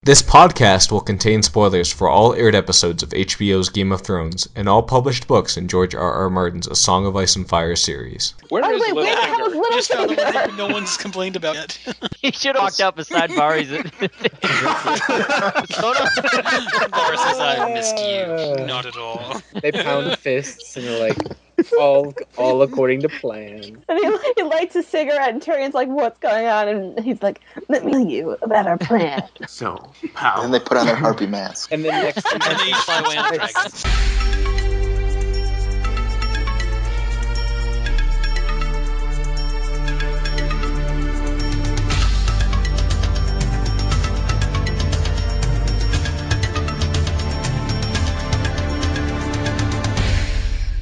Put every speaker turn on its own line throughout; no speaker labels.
This podcast will contain spoilers for all aired episodes of HBO's Game of Thrones and all published books in George R.R. Martin's A Song of Ice and Fire series.
Where is Littlefinger?
Just found the one that no one's complained about yet.
He should have walked out beside Barry's.
Boris says, I missed you. Not at all.
They pound fists and they're like, all according to plan.
And he lights a cigarette and Tyrion's like, what's going on? And he's like, let me tell you about our plan.
So, power.
And they put on their harpy masks.
And then next
And they each fly away on dragons.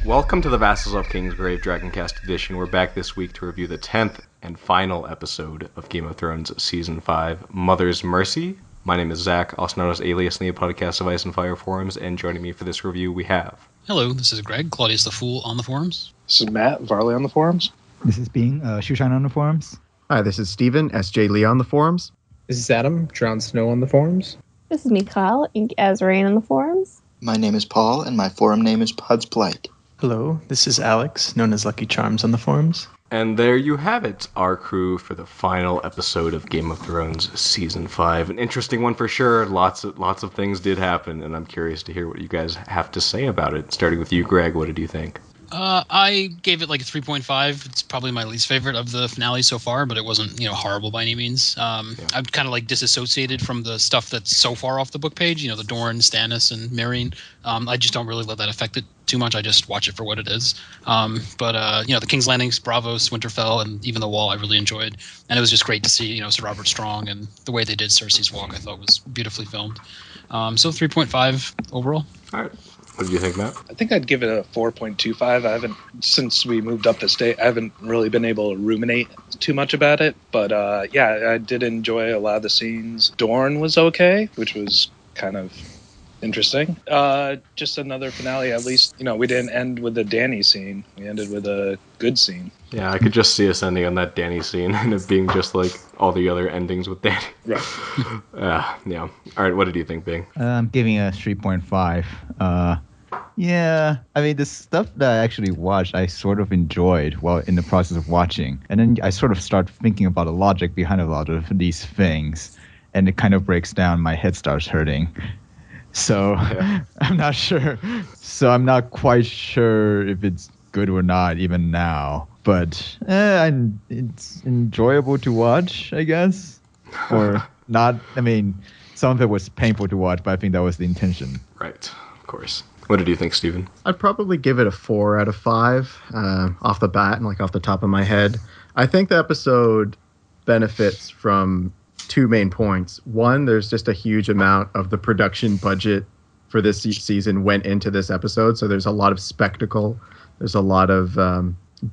Welcome to the Vassals of Kingsgrave DragonCast edition. We're back this week to review the 10th and final episode of Game of Thrones Season 5, Mother's Mercy. My name is Zach, also known as Alias in the podcast of Ice and Fire forums, and joining me for this review we have...
Hello, this is Greg, Claudius the Fool on the forums.
This is Matt, Varley on the forums.
This is Bing, Shushan on the forums.
Hi, this is Steven, SJ Lee on the forums.
This is Adam, Jon Snow on the forums.
This is Mikhail, Ink as Rain on the forums.
My name is Paul, and my forum name is Pud's Plight.
Hello, this is Alex, known as Lucky Charms on the forums.
And there you have it, our crew for the final episode of Game of Thrones Season 5. An interesting one for sure. Lots of things did happen, and I'm curious to hear what you guys have to say about it. Starting with you, Greg, what did you think?
I gave it like a 3.5. It's probably my least favorite of the finale so far, but it wasn't, horrible by any means. I'm kind of like disassociated from the stuff that's so far off the book page, the Dorne, Stannis, and Meereen. I just don't really let that affect it too much. I just watch it for what it is. But the King's Landings, Braavos, Winterfell, and even the Wall I really enjoyed. And it was just great to see, Sir Robert Strong, and the way they did Cersei's walk I thought was beautifully filmed. So 3.5 overall.
All right. What did you think, Matt?
I think I'd give it a 4.25. Since we moved up the state, I haven't really been able to ruminate too much about it. But I did enjoy a lot of the scenes. Dorne was okay, which was kind of interesting. Just another finale, at least, we didn't end with a Dany scene. We ended with a good scene.
Yeah, I could just see us ending on that Dany scene and it being just like all the other endings with Dany.
Right.
Yeah. All right, what did you think, Bing?
I'm giving it a 3.5. Yeah, I mean, the stuff that I actually watched, I sort of enjoyed while in the process of watching. And then I sort of start thinking about the logic behind a lot of these things. And it kind of breaks down, my head starts hurting. So yeah. I'm not sure. So I'm not quite sure if it's good or not even now. But it's enjoyable to watch, I guess. Or not. I mean, some of it was painful to watch, but I think that was the intention.
Right, of course. What did you think, Steven?
I'd probably give it a 4 out of 5 off the bat and off the top of my head. I think the episode benefits from two main points. One, there's just a huge amount of the production budget for this season went into this episode. So there's a lot of spectacle. There's a lot of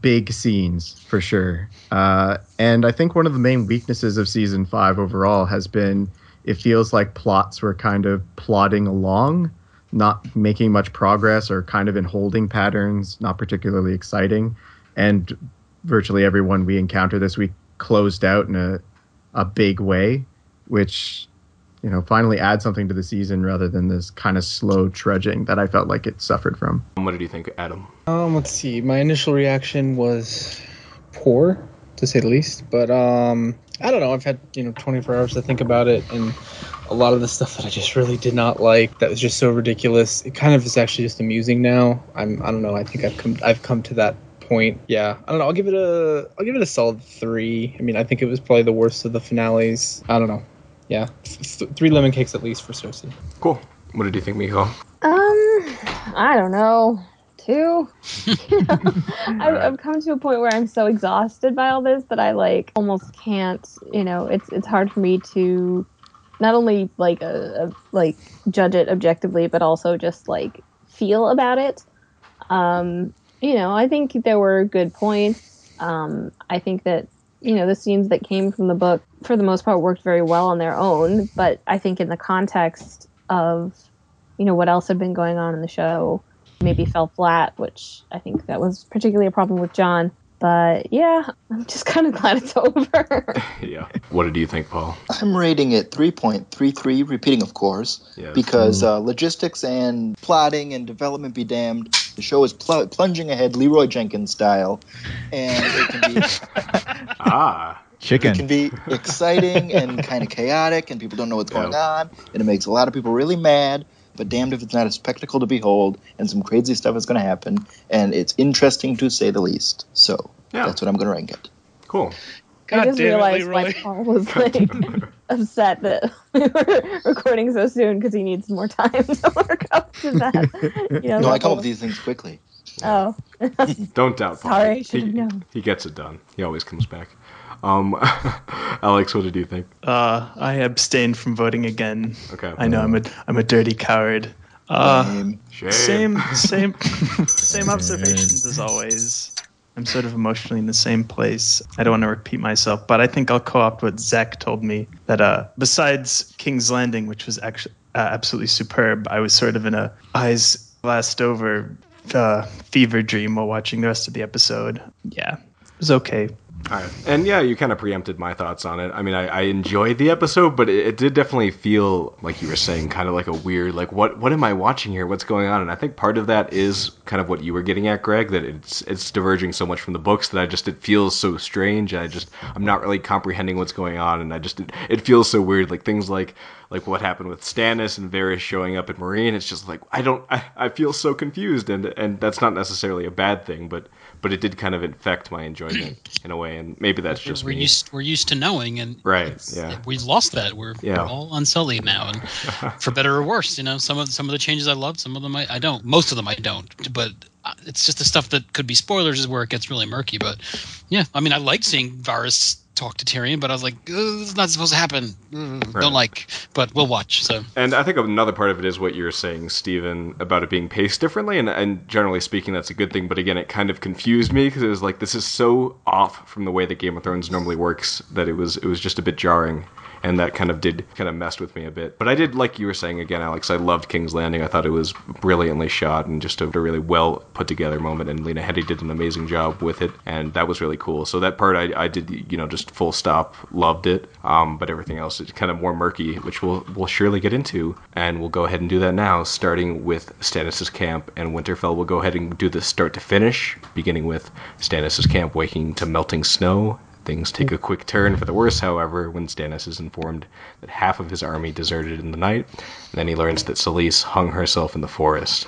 big scenes for sure. And I think one of the main weaknesses of season 5 overall has been it feels like plots were kind of plodding along, not making much progress or kind of in holding patterns, not particularly exciting. And virtually everyone we encounter this week closed out in a big way, which, finally adds something to the season rather than this kind of slow trudging that I felt like it suffered from.
What did you think, Adam?
Let's see. My initial reaction was poor, to say the least. But I don't know. I've had 24 hours to think about it, and a lot of the stuff that I just really did not like, that was just so ridiculous. It kind of is actually just amusing now. I don't know. I think I've come to that point. Yeah, I don't know. I'll give it a solid 3. I mean, I think it was probably the worst of the finales. I don't know. Yeah, 3 lemon cakes at least for Cersei.
Cool. What did you think, Miko?
I don't know. 2. I've come to a point where I'm so exhausted by all this that I almost can't. It's hard for me to not only judge it objectively, but also just feel about it. I think there were good points. I think that the scenes that came from the book, for the most part, worked very well on their own. But I think in the context of, what else had been going on in the show, maybe fell flat, which I think that was particularly a problem with Jon. But yeah, I'm just kind of glad it's over.
Yeah. What did you think, Paul?
I'm rating it 3.33, repeating, of course,
Yes.
because logistics and plotting and development be damned. The show is plunging ahead, Leroy Jenkins style, and it can be
Chicken.
It can be exciting and kind of chaotic, and people don't know what's going on, and it makes a lot of people really mad. But damned if it's not a spectacle to behold, and some crazy stuff is going to happen, and it's interesting to say the least. So that's what I'm going to rank it.
Cool.
I just realized why Paul was like upset that we were recording so soon because he needs more time to work up to that.
No, I come up with these things quickly.
Oh.
Don't doubt Paul.
Sorry, I should have known.
He gets it done. He always comes back. Alex, what did you think?
I abstained from voting again.
Okay.
I know I'm a dirty coward.
Shame.
Same observations as always. I'm sort of emotionally in the same place. I don't want to repeat myself, but I think I'll co-opt what Zach told me, that besides King's Landing, which was actually absolutely superb, I was sort of in a eyes glassed over fever dream while watching the rest of the episode. Yeah, it was okay.
All right. And yeah, you kind of preempted my thoughts on it. I mean, I enjoyed the episode, but it did definitely feel, like you were saying, kind of like a weird, like, what am I watching here? What's going on? And I think part of that is kind of what you were getting at, Greg, that it's diverging so much from the books that it feels so strange. I'm not really comprehending what's going on, and it feels so weird. Like things like what happened with Stannis and Varys showing up at Meereen. It's just like, I feel so confused, and that's not necessarily a bad thing, but it did kind of infect my enjoyment in a way, and maybe that's just me.
We're used to knowing, and we've lost that. We're all unsullied now, and for better or worse, some of the changes I loved, some of them I don't. Most of them I don't, but it's just the stuff that could be spoilers is where it gets really murky. But yeah, I mean, I liked seeing Varys talk to Tyrion, but I was like, this is not supposed to happen. Don't like, but we'll watch. So,
and I think another part of it is what you're saying, Stephen, about it being paced differently, and generally speaking, that's a good thing. But again, it kind of confused me because it was like, this is so off from the way that Game of Thrones normally works that it was just a bit jarring. And that kind of messed with me a bit. But I did, like you were saying again, Alex, I loved King's Landing. I thought it was brilliantly shot and just a really well put together moment. And Lena Headey did an amazing job with it. And that was really cool. So that part I did, just full stop, loved it. But everything else is kind of more murky, which we'll surely get into. And we'll go ahead and do that now, starting with Stannis' camp. And Winterfell will go ahead and do this start to finish, beginning with Stannis' camp waking to melting snow. Things take a quick turn for the worse, however, when Stannis is informed that half of his army deserted in the night, and then he learns that Selyse hung herself in the forest.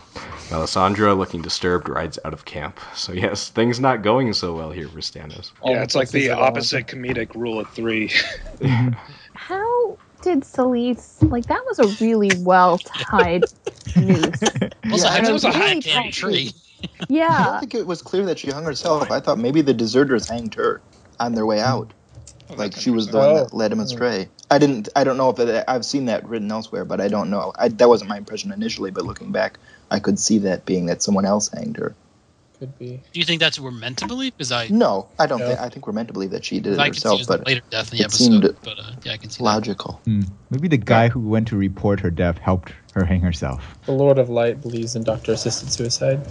Melisandre, looking disturbed, rides out of camp. So yes, things not going so well here for Stannis.
Yeah, it's like the opposite comedic rule of three.
How did Selyse, that was a really well-tied noose.
It was a high tree.
Yeah.
I don't think it was clear that she hung herself. I thought maybe the deserters hanged her on their way out. Like she was the one that led him astray. I don't know if I've seen that written elsewhere, but I don't know. That wasn't my impression initially, but looking back, I could see that being that someone else hanged her.
Could be.
Do you think that's what we're meant to believe?
No, I don't think. I think we're meant to believe that she did it herself, but
later death in the
it
episode.
seemed
I can see
logical.
Maybe the guy who went to report her death helped her hang herself.
The Lord of Light believes in doctor-assisted suicide.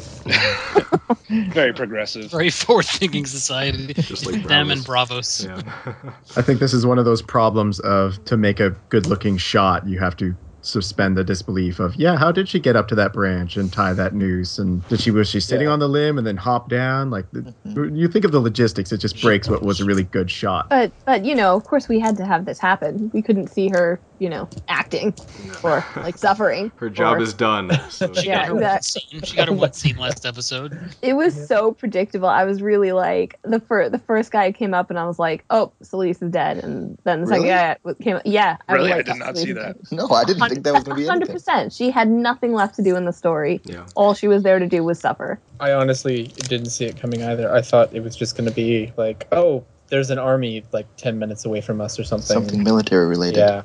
Very progressive.
Very forward-thinking society.
Just like
them
Braavos.
and Braavos.
Yeah.
I think this is one of those problems of, to make a good-looking shot, you have to suspend the disbelief of, how did she get up to that branch and tie that noose, and was she sitting on the limb and then hop down? You think of the logistics, it just breaks what was a really good shot.
But of course we had to have this happen. We couldn't see her acting or suffering.
Her job is done. So.
She got her one scene last episode.
It was so predictable. I was really like, the first guy came up and I was like, oh, Selyse is dead, and then the second guy came up. Yeah,
really, I did not see that.
No, I didn't think that was going to be anything.
100%. She had nothing left to do in the story.
Yeah.
All she was there to do was suffer.
I honestly didn't see it coming either. I thought it was just going to be like, oh, there's an army 10 minutes away from us or something.
Something military related.
Yeah.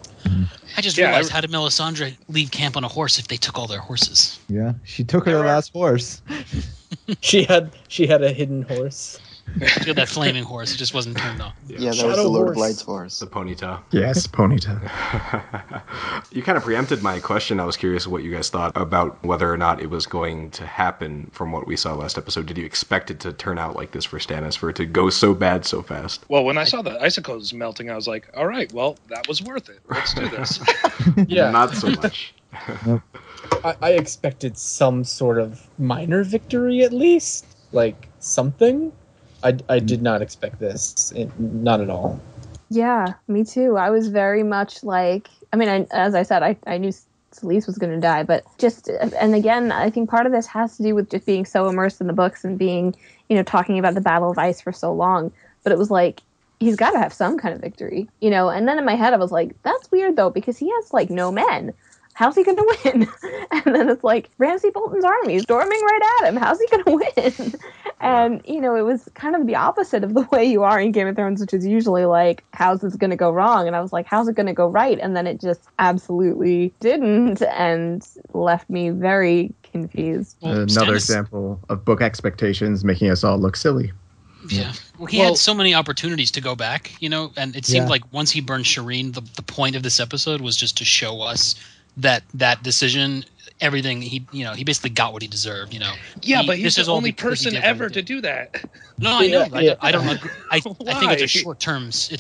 I just realized, how did Melisandre leave camp on a horse if they took all their horses?
Yeah, she took her last horse.
She had a hidden horse.
She had that flaming horse. It just wasn't turned on.
Yeah, that was the Lord of Light's horse.
The ponyta.
Yes, ponyta.
You kind of preempted my question. I was curious what you guys thought about whether or not it was going to happen from what we saw last episode. Did you expect it to turn out like this for Stannis, for it to go so bad so fast?
Well, when I saw the icicles melting, I was like, all right, well, that was worth it. Let's do this.
Yeah.
Not so much.
I expected some sort of minor victory at least, like something. I did not expect this, not at all.
Yeah, me too. I was very much like, as I said, I knew Selyse was going to die, but and again, I think part of this has to do with just being so immersed in the books and being, talking about the Battle of Ice for so long. But it was like, he's got to have some kind of victory, and then in my head I was like, that's weird though, because he has like no men. How's he going to win? And then it's like, Ramsay Bolton's army is storming right at him. How's he going to win? And, it was kind of the opposite of the way you are in Game of Thrones, which is usually like, how's this going to go wrong? And I was like, how's it going to go right? And then it just absolutely didn't and left me very confused.
Well, another example of book expectations making us all look silly.
Yeah. Well, he had so many opportunities to go back, and it seemed like once he burned Shireen, the point of this episode was just to show us that decision, everything he basically got what he deserved.
Yeah, but he's the only person ever to do that.
No, I know.
Yeah.
I don't agree. I think it's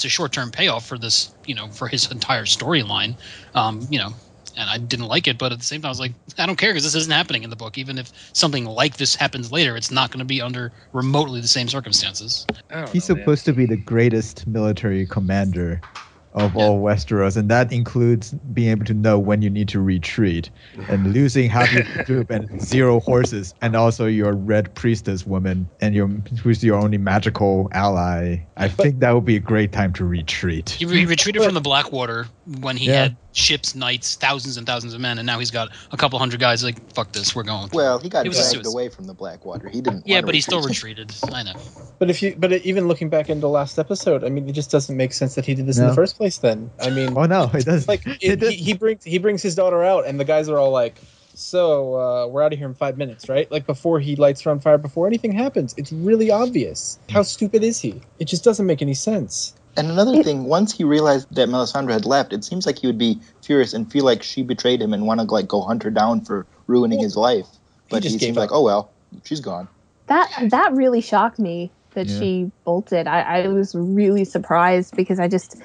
a short term payoff for this, for his entire storyline. And I didn't like it, but at the same time, I was like, I don't care because this isn't happening in the book. Even if something like this happens later, it's not going to be under remotely the same circumstances.
He's supposed to be the greatest military commander of all Westeros, and that includes being able to know when you need to retreat, and losing half your troop and 0 horses, and also your red priestess woman, and who's your only magical ally. I think that would be a great time to retreat.
He retreated from the Blackwater when he had ships, knights, thousands and thousands of men, and now he's got a couple hundred guys like, fuck this, we're going.
Well, he got dragged away from the Blackwater. He didn't.
Yeah, but he still retreated. I know.
But even looking back into last episode, it just doesn't make sense that he did this in the first place. Then oh
no, it doesn't.
Like he brings his daughter out, and the guys are all like, "So we're out of here in 5 minutes, right?" Like before he lights her on fire, before anything happens, it's really obvious. How stupid is he? It just doesn't make any sense.
And another thing, once he realized that Melisandre had left, it seems like he would be furious and feel like she betrayed him and want to go hunt her down for ruining his life. But he seemed like, oh well, she's gone.
That really shocked me that she bolted. I was really surprised because I just,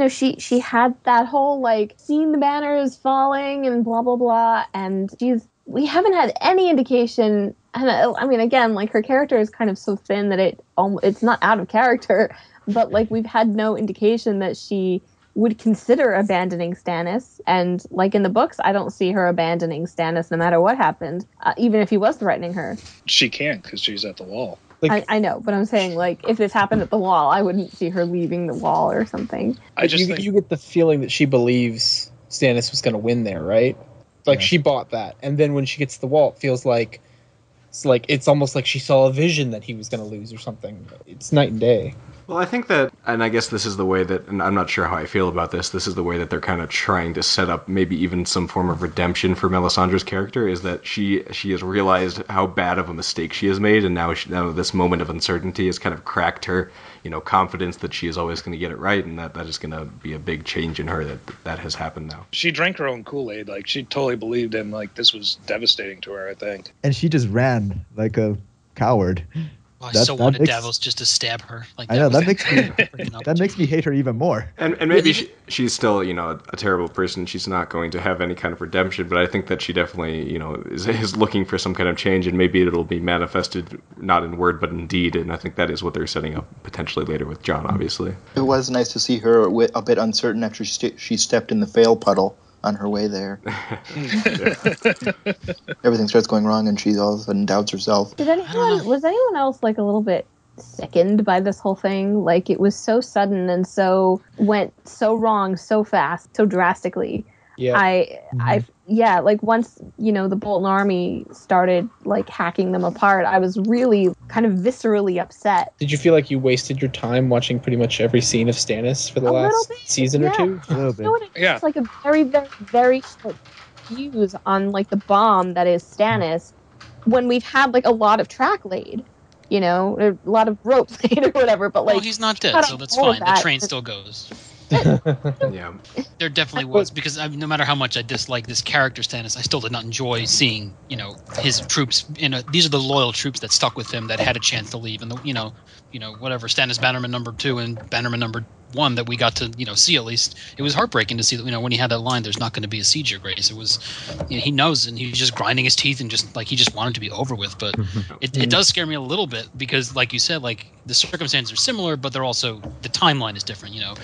she had that whole seeing the banners falling and blah blah blah, and we haven't had any indication. And again, her character is kind of so thin that it's not out of character. But we've had no indication that she would consider abandoning Stannis, and in the books, I don't see her abandoning Stannis no matter what happened, even if he was threatening her.
She can't because she's at the wall.
I know, but I'm saying if this happened at the wall, I wouldn't see her leaving the wall or something.
You get the feeling that she believes Stannis was going to win there, right? She bought that, and then when she gets to the wall, it feels like it's almost like she saw a vision that he was going to lose or something. It's night and day.
Well, I think that, and I guess this is the way that, and I'm not sure how I feel about this is the way that they're kind of trying to set up maybe even some form of redemption for Melisandre's character, is that she has realized how bad of a mistake she has made, and now this moment of uncertainty has kind of cracked her, confidence that she is always going to get it right, and that is going to be a big change in her that has happened now.
She drank her own Kool-Aid. She totally believed him. This was devastating to her, I think.
And she just ran like a coward.
Oh, I so wanted Davos just to stab her.
I know, that makes me hate her even more.
And maybe she's still, a terrible person. She's not going to have any kind of redemption, but I think that she definitely, is looking for some kind of change, and maybe it'll be manifested not in word but in deed, and I think that is what they're setting up potentially later with Jon, obviously.
It was nice to see her a bit uncertain after she stepped in the fail puddle on her way there. Everything starts going wrong, and she all of a sudden doubts herself.
Was anyone else a little bit sickened by this whole thing? It was so sudden and went so wrong so fast, so drastically. Yeah. Once the Bolton army started hacking them apart, I was really kind of viscerally upset.
Did you feel like you wasted your time watching pretty much every scene of Stannis for the last season or two?
A little bit.
It's a very, very, very short fuse on the bomb that is Stannis when we've had a lot of track laid. you know, a lot of ropes or whatever. But like,
Well, he's not dead,
cut
so
out
that's
all of
fine. The
that.
train still goes.
Yeah.
There definitely was, because no matter how much I dislike this character Stannis, I still did not enjoy seeing, you know, his troops. These are the loyal troops that stuck with him, that had a chance to leave, and you know, whatever Stannis Bannerman number 2 and Bannerman number 1 that we got to, you know, see at least. It was heartbreaking to see that, you know, when he had that line, "There's not going to be a siege here, Grace." It was, you know, he knows, and he was just grinding his teeth and just like he just wanted to be over with. But it does scare me a little bit because, like you said, like the circumstances are similar, but they're also the timeline is different, you know,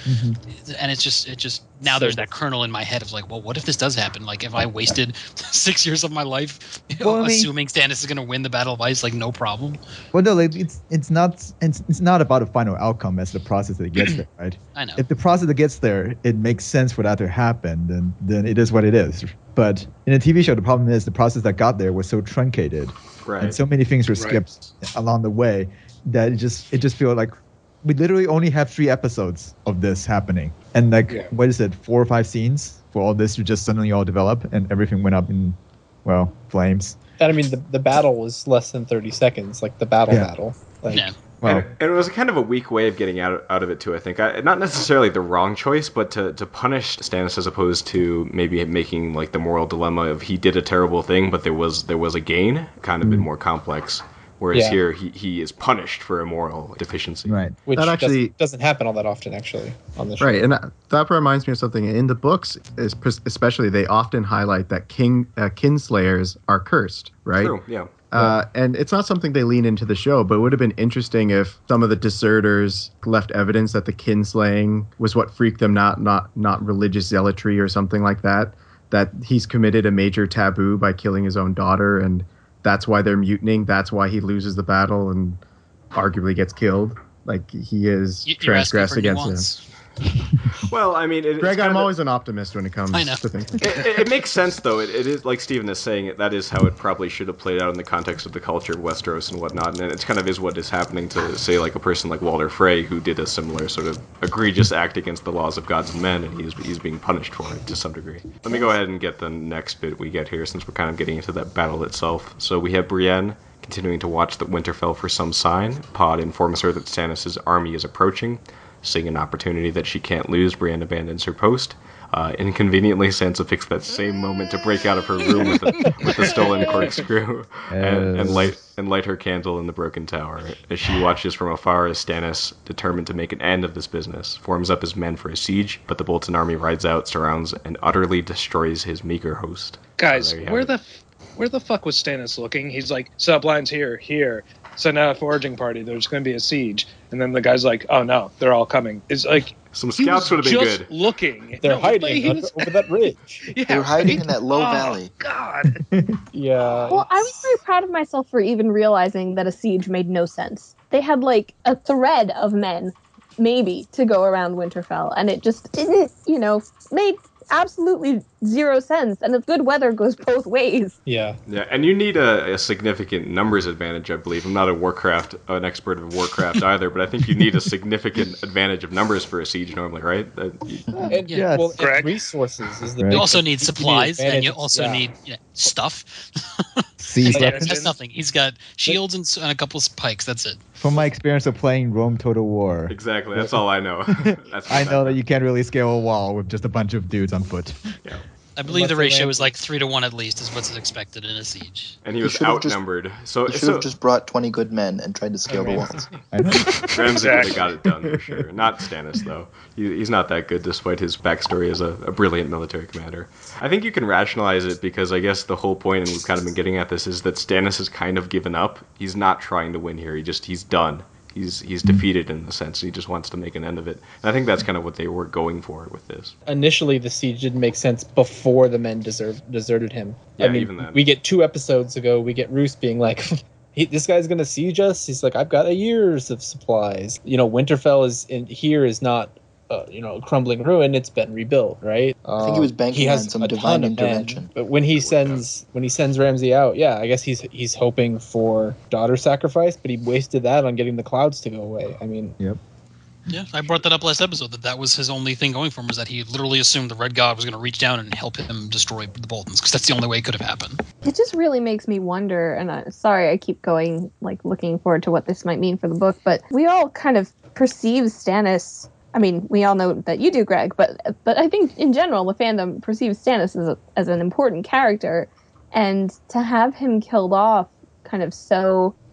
and it's just now there's that kernel in my head of like, well, what if this does happen? Like, if I wasted 6 years of my life, assuming Stannis is going to win the Battle of Ice, like no problem.
Well, no, like it's not about a final outcome as the process that it gets there, right?
I know.
If the process that gets there, it makes sense for that to happen, then it is what it is. But in a TV show, the problem is the process that got there was so truncated,
Right.
and so many things were skipped along the way that it just feels like we literally only have 3 episodes of this happening, and like what is it, 4 or 5 scenes for all this to just suddenly all develop and everything went up in, well, flames.
And I mean, the battle was less than 30 seconds, like the battle. Like,
Yeah.
Well, and it was kind of a weak way of getting out of it too. I think not necessarily the wrong choice, but to punish Stannis as opposed to maybe making like the moral dilemma of he did a terrible thing, but there was a gain, kind of been more complex. Whereas here he is punished for a moral deficiency.
Right.
Which
that actually
doesn't happen all that often, actually, on the show.
Right, and that reminds me of something in the books, especially they often highlight that kinslayers are cursed, right?
True. Yeah.
And it's not something they lean into the show, but it would have been interesting if some of the deserters left evidence that the kinslaying was what freaked them, not religious zealotry or something like that. That he's committed a major taboo by killing his own daughter, and that's why they're mutinying. That's why he loses the battle and arguably gets killed. Like he is transgressed against him.
Well, I mean,
Greg, I'm always an optimist when it comes to things.
It makes sense, though. It is like Steven is saying. That is how it probably should have played out in the context of the culture of Westeros and whatnot. And it kind of is what is happening to, say, like a person like Walder Frey, who did a similar sort of egregious act against the laws of gods and men, and he's being punished for it to some degree. Let me go ahead and get the next bit we get here, since we're kind of getting into that battle itself. So we have Brienne continuing to watch the Winterfell for some sign. Pod informs her that Stannis' army is approaching. Seeing an opportunity that she can't lose, Brienne abandons her post. Inconveniently, Sansa picks that same moment to break out of her room with a stolen corkscrew and light her candle in the broken tower. As she watches from afar as Stannis, determined to make an end of this business, forms up his men for a siege, but the Bolton army rides out, surrounds, and utterly destroys his meager host.
Guys, where the fuck was Stannis looking? He's like, subline's here. Send out a foraging party. There's going to be a siege. And then the guy's like, oh no, they're all coming. It's like,
some scouts would have been good.
Looking.
They're hiding over that ridge.
They're hiding in that low valley.
God.
Yeah.
Well, I was very proud of myself for even realizing that a siege made no sense. They had like a thread of men, maybe, to go around Winterfell, and it just didn't, made absolutely zero sense. And if good weather goes both ways.
Yeah,
and you need a significant numbers advantage, I believe. I'm not an expert of Warcraft either, but I think you need a significant advantage of numbers for a siege normally, right?
And resources is the
You also need supplies, and you also need stuff. That's nothing. He's got shields and a couple of pikes. That's it.
From my experience of playing Rome Total War.
Exactly. That's all I know.
I know that you can't really scale a wall with just a bunch of dudes on foot.
Yeah.
I believe the ratio is like 3-1 at least is what's expected in a siege.
And he was outnumbered.
He should have just brought 20 good men and tried to scale the walls.
Ramsay could have got it done for sure. Not Stannis, though. He's not that good, despite his backstory as a brilliant military commander. I think you can rationalize it because I guess the whole point, and we've kind of been getting at this, is that Stannis has kind of given up. He's not trying to win here. He's done. He's defeated in the sense. He just wants to make an end of it. And I think that's kind of what they were going for with this.
Initially, the siege didn't make sense before the men deserted him.
Yeah, even then.
We get 2 episodes ago, we get Roose being like, this guy's going to siege us? He's like, I've got a year's of supplies. Winterfell is not a crumbling ruin. It's been rebuilt, right?
I think he was banking on some divine intervention.
But when he sends Ramsay out, I guess he's hoping for daughter sacrifice, but he wasted that on getting the clouds to go away. I mean,
yep.
Yeah, I brought that up last episode, that was his only thing going for him, was that he literally assumed the Red God was going to reach down and help him destroy the Boltons, because that's the only way it could have happened.
It just really makes me wonder, and sorry I keep going, like, looking forward to what this might mean for the book, but we all kind of perceive Stannis. I mean, we all know that you do, Greg, but I think in general the fandom perceives Stannis as an important character, and to have him killed off,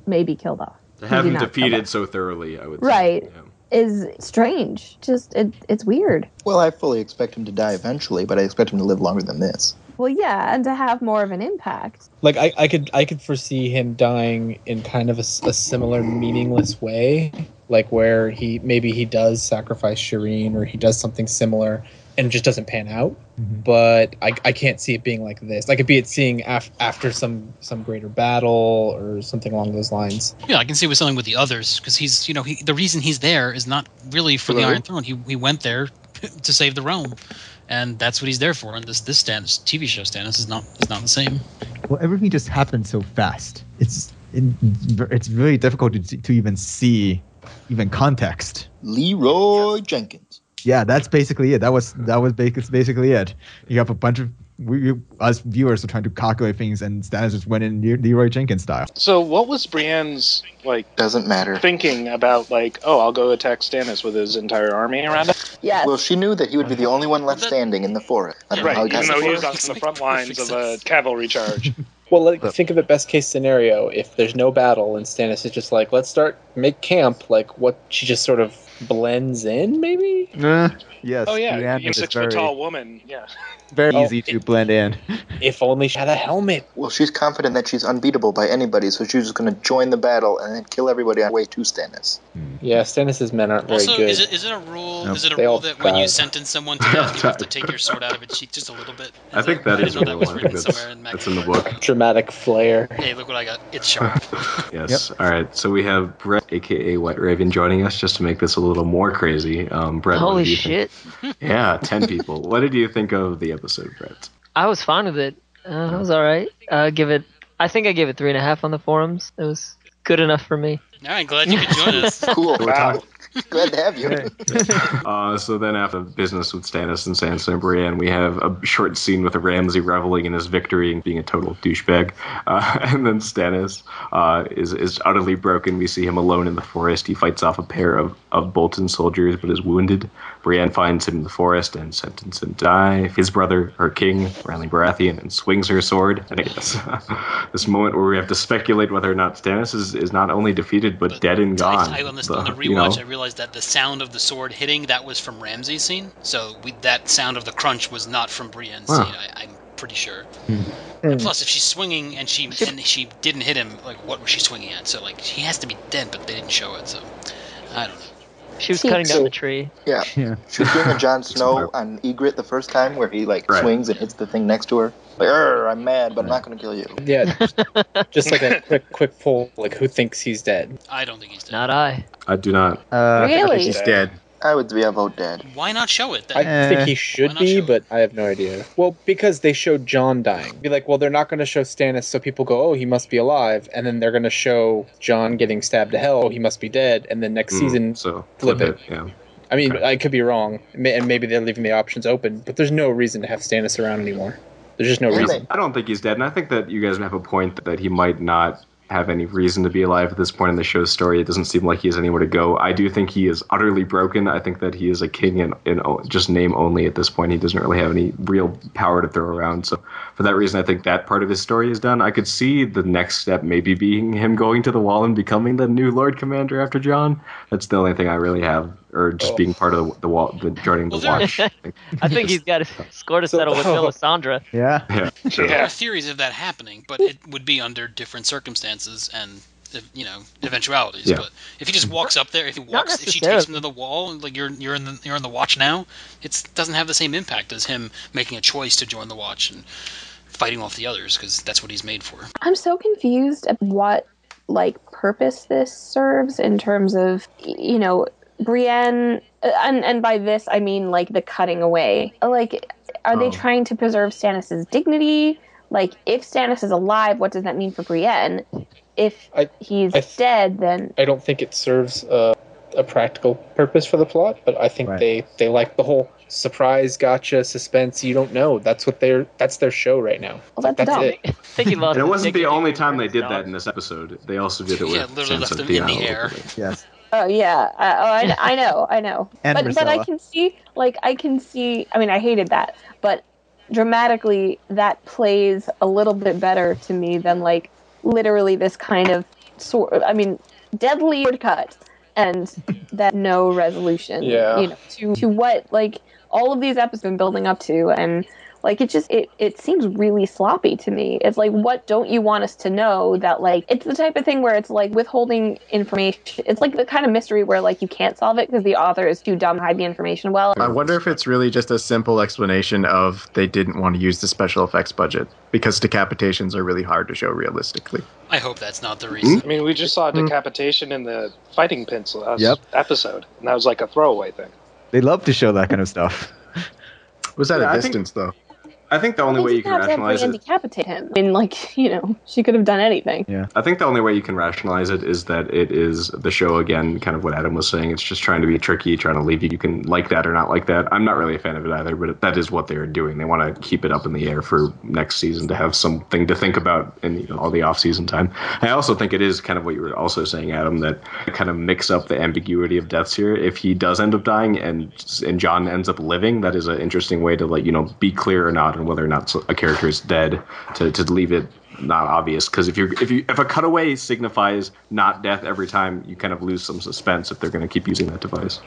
maybe killed off.
To have him
not
defeated so thoroughly, I would say.
Right.
Yeah.
Is strange. Just, it's weird.
Well, I fully expect him to die eventually, but I expect him to live longer than this.
Well, yeah, and to have more of an impact.
Like, I could foresee him dying in kind of a similar meaningless way, like where he does sacrifice Shireen, or he does something similar and it just doesn't pan out. Mm-hmm. But I can't see it being like this. I could be seeing after some greater battle or something along those lines.
Yeah, I can see with something with the others, because he's, the reason he's there is not really for the Iron Throne. He went there to save the realm, and that's what he's there for. And this Stannis TV show Stannis is not the same.
Well, everything just happened so fast. It's really difficult to even see even context.
Leroy Jenkins.
Yeah, that's basically it. That was basically it. You have a bunch of us viewers are trying to calculate things, and Stannis just went in Leroy Jenkins style.
So what was Brienne's
doesn't matter
thinking about I'll go attack Stannis with his entire army around him?
Yes.
Well, she knew that he would be the only one left standing in the forest. I don't know how he got
even though
the
he was
forest.
on the front lines of a cavalry charge.
Well, think of it best case scenario. If there's no battle and Stannis is just let's make camp, she just sort of blends in, maybe?
Yes.
Oh, yeah.
Brienne
Being a 6 foot tall woman. Yeah.
Very easy to blend in.
If only she had a helmet.
Well, she's confident that she's unbeatable by anybody, so she's just going to join the battle and then kill everybody on the way to Stannis.
Yeah, Stannis' men aren't very
Also,
good.
is it a rule?
No.
Is it a
They all
rule that when you
died.
sentence someone to death, you have to take your sword out of its sheath just a little bit?
I think that is
I didn't know
a
that was
rule. I
written
think
somewhere in
that's in the book.
Dramatic flair.
Hey, look what I got! It's sharp.
Yes. Yep. All right. So we have Brett, a.k.a. White Raven, joining us just to make this a little more crazy. Brett,
Holy shit.
Yeah, 10 people. What did you think of the episode, Brett?
I was fine with it. It was all right. I think I gave it 3.5 on the forums. It was good enough for me.
All right, glad you could join us.
Cool. Wow. Glad to have you.
So then after business with Stannis and Sansa and Brienne, we have a short scene with Ramsay reveling in his victory and being a total douchebag. And then Stannis is utterly broken. We see him alone in the forest. He fights off a pair of Bolton soldiers but is wounded. Brienne finds him in the forest and sentences him to die. His brother, her king, Renly Baratheon, and swings her sword. And I guess this moment where we have to speculate whether or not Stannis is not only defeated but dead and gone.
On the rewatch, I realized that the sound of the sword hitting, that was from Ramsay's scene. So that sound of the crunch was not from Brienne's scene. I'm pretty sure. And plus, if she's swinging and she didn't hit him, what was she swinging at? So he has to be dead, but they didn't show it. So I don't know.
She was cutting down the tree.
Yeah. She was doing a Jon Snow on Ygritte the first time, where he swings and hits the thing next to her. I'm mad, but I'm not going to kill you.
Yeah, just a quick poll. Who thinks he's dead?
I don't think he's dead.
Not I.
I do not.
Really?
I think he's dead.
I would vote dead.
Why not show it then?
I think he should be, but I have no idea. Well, because they showed Jon dying. Be they're not going to show Stannis, so people go, oh, he must be alive, and then they're going to show Jon getting stabbed to hell, oh, he must be dead, and then next season flip it.
Yeah.
I mean, I could be wrong, and maybe they're leaving the options open, but there's no reason to have Stannis around anymore. There's just no reason.
I don't think he's dead, and I think that you guys have a point that he might not have any reason to be alive at this point in the show's story. It doesn't seem like he has anywhere to go. I do think he is utterly broken. I think that he is a king in just name only at this point. He doesn't really have any real power to throw around. So for that reason, I think that part of his story is done. I could see the next step maybe being him going to the Wall and becoming the new Lord Commander after Jon. That's the only thing I really have, or just being part of the Wall, joining the Watch.
I think he's got a score to settle with Melisandre.
Yeah.
There are theories of that happening, but it would be under different circumstances and eventualities.
Yeah.
But if he just walks up there, if she takes him to the Wall, and you're in the Watch now, it doesn't have the same impact as him making a choice to join the Watch and fighting off the others, because that's what he's made for.
I'm so confused at what purpose this serves in terms of Brienne, and by this I mean the cutting away. Are they trying to preserve Stannis' dignity? If Stannis is alive, what does that mean for Brienne? If he's dead, then
I don't think it serves a a practical purpose for the plot, but I think
Right.
they like the whole surprise, gotcha, suspense. You don't know. That's their show right now.
Well, that's dumb.
it.
I think he lost
And it
his
wasn't the
dignity
only
for
time they
his
did that
dog.
in this episode. They also did it with
Yeah, literally left
Sansa
them
and
in the
Theon
air.
locally.
Yes.
Oh yeah, I know,
And
but I
Marcella.
can see, I mean, I hated that, but dramatically, that plays a little bit better to me than like literally this kind of deadly cut and that no resolution.
Yeah.
You know, to what like all of these episodes have been building up to, and like it seems really sloppy to me. It's like, what don't you want us to know? That like it's the type of thing where it's like withholding information. It's like the kind of mystery where like you can't solve it because the author is too dumb to hide the information well.
I wonder if it's really just a simple explanation of they didn't want to use the special effects budget because decapitations are really hard to show realistically.
I hope that's not the reason.
I mean, we just saw a decapitation in the fighting pins last
Yep.
episode, and that was like a throwaway thing.
They love to show that kind of stuff.
It was at
Yeah,
a
I think-
distance, though.
I think the only way you can rationalize
Brienne
it.
decapitate him. I mean, like, you know, she could have done anything.
Yeah.
I think the only way you can rationalize it is that it is the show again, kind of what Adam was saying. It's just trying to be tricky, trying to leave you. You can like that or not like that. I'm not really a fan of it either, but that is what they're doing. They want to keep it up in the air for next season to have something to think about in all the off-season time. I also think it is kind of what you were also saying, Adam, that kind of mix up the ambiguity of deaths here. If he does end up dying and Jon ends up living, that is an interesting way to be clear or not on whether or not a character is dead, to leave it not obvious, because if a cutaway signifies not death every time, you kind of lose some suspense if they're going to keep using that device.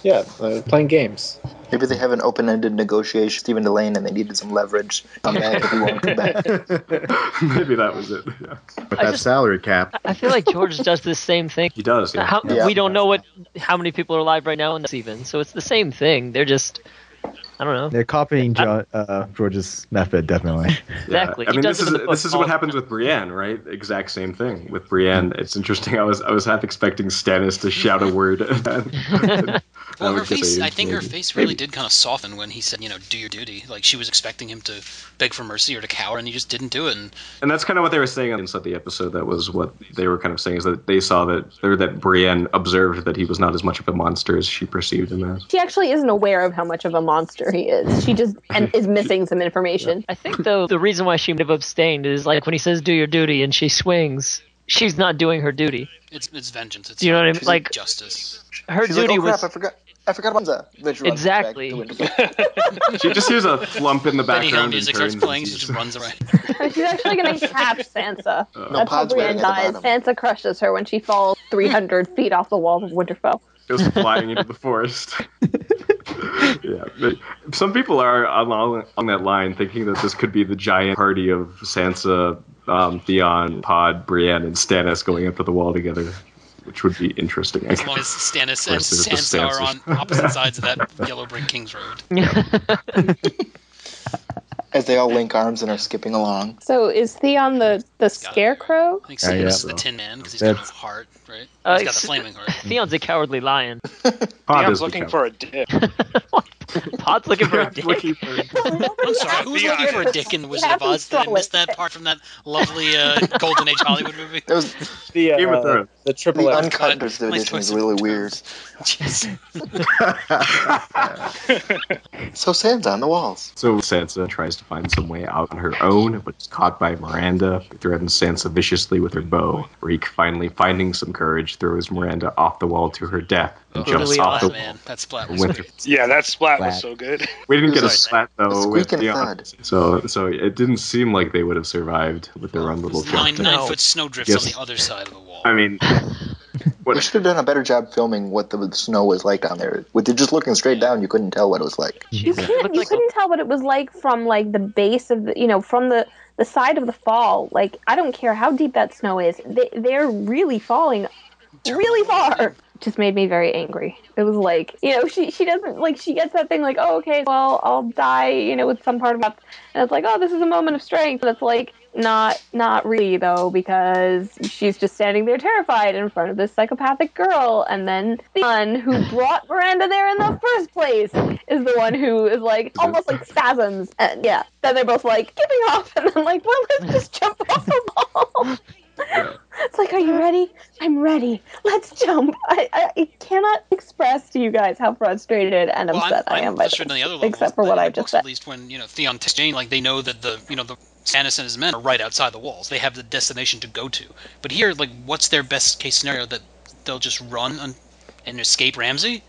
Yeah, playing games.
Maybe they have an open-ended negotiation, Stephen Delane, and they needed some leverage on that if he won't come back.
Maybe that was it. Yeah.
With that salary cap.
I feel like George does the same thing.
He does. Yeah.
Yeah.
We don't know how many people are alive right now in this even, so it's the same thing. They're just, I don't know.
They're copying George's method, definitely.
Exactly.
Yeah. I
He
mean,
does
this
it in the book
is what
all the
happens with Brienne, right? Exact same thing with Brienne. It's interesting. I was half expecting Stannis to shout a word.
Well, her face, I think her face really did kind of soften when he said, do your duty. Like, she was expecting him to beg for mercy or to cower, and he just didn't do it.
And that's kind of what they were saying inside the episode. That was what they were kind of saying, is that they saw that Brienne observed that he was not as much of a monster as she perceived him as.
She actually isn't aware of how much of a monster he is. She just is missing some information.
I think, though, the reason why she would have abstained is, like, when he says, do your duty, and she swings, she's not doing her duty.
It's vengeance. It's
Do you know what I mean? Like,
justice.
Her
She's
duty
like, oh,
was...
crap, I forgot about that. Then she runs
Exactly.
back to Winterfell.
She just hears a thump in the
Benny Hill
background.
music starts playing, she just runs away.
She's actually going to catch Sansa.
No,
That's how
Pod's
Brienne
waiting at
dies.
the bottom.
Sansa crushes her when she falls 300 feet off the walls of Winterfell.
Goes flying into the forest. Yeah, but some people are on that line thinking that this could be the giant party of Sansa, Theon, Pod, Brienne, and Stannis going up to the wall together, which would be interesting.
As long as Stannis and
Versus the
Sansa are on
Stances.
opposite sides of that Yellow Brick Kings Road.
As they all link arms and are skipping along.
So is Theon the scarecrow?
I think Stannis
yeah.
is the Tin Man, because he's got a
That's-
heart, right?
Uh,
He's got the flaming heart.
Theon's a cowardly lion.
Pod
Theon's
is the
looking
count.
for a dick.
Pod's looking for a dick.
Looking for-
I'm sorry, who's looking for a dick in The Wizard of Oz? Did I miss that part from that lovely Golden Age Hollywood movie?
It was
The
Game of Thrones.
the triple
the
X.
uncut
Nice
edition
choice
is
of
really
terms.
weird.
Jeez.
So Sam's on the walls.
So Sansa tries to find some way out on her own, but is caught by Miranda, who threatens Sansa viciously with her bow. Reek, finally finding some courage, throws Miranda off the wall to her death and jumps
Really
off the
Oh,
wall.
man, that splat was
Winter.
great.
Yeah, that splat was
Splat.
so good.
We didn't get a
It was
splat though.
a
with
squeak and a
Theon.
thud.
So it didn't seem like they would have survived with their own little jump.
Nine
No.
foot snowdrifts
Yes.
on the other side of the wall.
I mean,
We should have done a better job filming what the snow was like down there. With it just looking straight down, you couldn't tell what it was like.
You couldn't
like
tell what it was like from like the base of the from the side of the fall. Like, I don't care how deep that snow is, they're really falling really far. Just made me very angry. It was like, she doesn't, like, she gets that thing like, oh, okay, well, I'll die, with some part of that, and it's like, oh, this is a moment of strength, and it's like, not really, though, because she's just standing there terrified in front of this psychopathic girl, and then the one who brought Miranda there in the first place is the one who is like, almost like spasms, and yeah, then they're both like, skipping off, and then like, well, let's just jump off the wall. It's like, are you ready? I'm ready. Let's jump. I cannot express to you guys how frustrated and upset I am by this.
Frustrated on the other level,
except for what I just said.
At least when Theon takes Jane, like they know that the Stannis and his men are right outside the walls. They have the destination to go to. But here, like, what's their best case scenario? That they'll just run and escape Ramsay?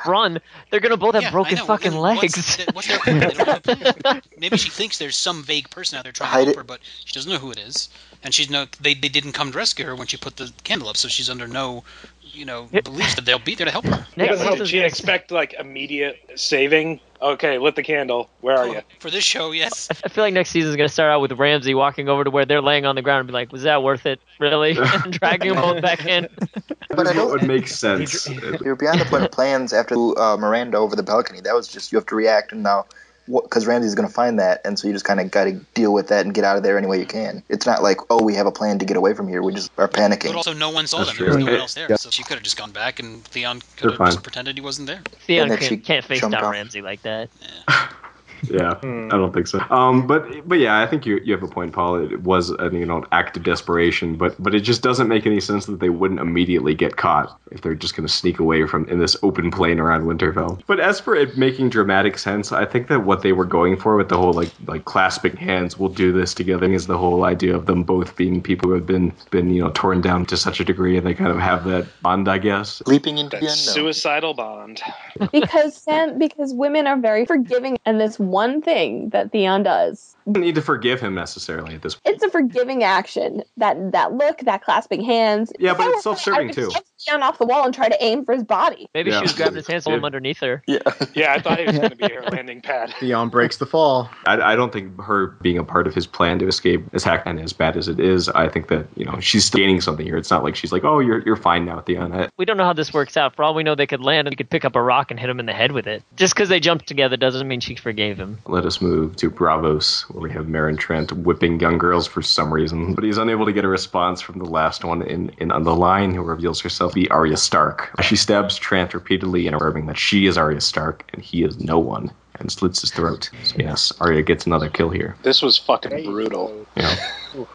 Run? They're gonna both have broken fucking legs.
What's their plan? They don't have a plan. Maybe she thinks there's some vague person out there trying to help her, but she doesn't know who it is. And they didn't come to rescue her when she put the candle up, so she's under no belief that they'll be there to help her.
Did she expect like immediate saving? Okay, lit the candle. Where are you?
For this show, yes.
I feel like next season is going to start out with Ramsay walking over to where they're laying on the ground and be like, was that worth it? Really? And dragging them both back in.
But I don't would make sense.
You're beyond the point of plans after Miranda over the balcony. That was just, you have to react, and now, because Ramsay's going to find that, and so you just kind of got to deal with that and get out of there any way you can. It's not like, oh, we have a plan to get away from here. We just are panicking.
But also, no one saw them. There was no one else there. Yeah. So she could have just gone back, and Theon could have just pretended he wasn't there.
Theon can't face down Ramsay like that.
Yeah.
Yeah, I don't think so. But yeah, I think you have a point, Paul. It was an act of desperation, but it just doesn't make any sense that they wouldn't immediately get caught if they're just going to sneak away from in this open plain around Winterfell. But as for it making dramatic sense, I think that what they were going for with the whole like clasping hands, we'll do this together, is the whole idea of them both being people who have been torn down to such a degree, and they kind of have that bond, I guess.
Leaping into the unknown.
Suicidal bond.
Because women are very forgiving, and this one thing that Theon does.
You don't need to forgive him necessarily at this point.
It's a forgiving action. That look, that clasping hands.
Yeah, but it's self-serving too.
Theon off the wall and try to aim for his body.
Maybe she was grabbing his hands, holding him underneath her.
Yeah, I thought he was going to be her landing pad.
Theon breaks the fall.
I don't think her being a part of his plan to escape is and as bad as it is. I think that she's still gaining something here. It's not like she's like, oh, you're fine now, Theon.
We don't know how this works out. For all we know, they could land and he could pick up a rock and hit him in the head with it. Just because they jumped together doesn't mean she forgave him.
Let us move to Braavos, where we have Meereen Trent whipping young girls for some reason, but he's unable to get a response from the last one on the line, who reveals herself to be Arya Stark. She stabs Trent repeatedly, affirming that she is Arya Stark and he is no one, and slits his throat. So yes, Arya gets another kill here.
This was fucking brutal.
Yeah.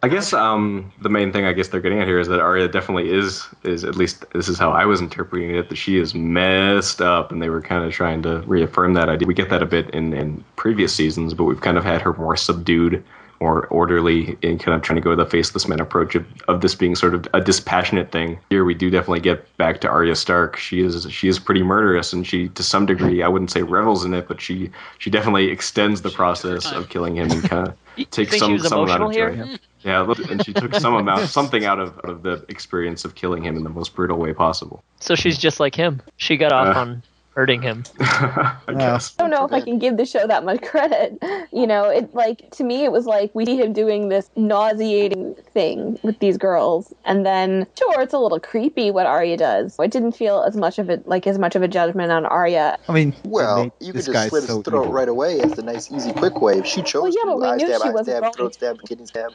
I guess the main thing I guess they're getting at here is that Arya definitely is at least this is how I was interpreting it, that she is messed up, and they were kind of trying to reaffirm that idea. We get that a bit in previous seasons, but we've kind of had her more subdued, more orderly, in kind of trying to go with the faceless man approach of this being sort of a dispassionate thing. Here we do definitely get back to Arya Stark. She is pretty murderous, and she, to some degree, I wouldn't say revels in it, but she definitely extends the process of killing him and kind of takes some amount of joy.
Here?
Yeah, and she took something out of the experience of killing him in the most brutal way possible.
So she's just like him. She got off on hurting him.
I guess.
I don't know if I can give the show that much credit. To me, it was like we see him doing this nauseating thing with these girls, and then sure, it's a little creepy what Arya does. It didn't feel as much of a judgment on Arya.
I mean,
well, you could just slit his throat right away as the nice, easy, quick way. If she chose to, I stab, throat stab, kidney stab,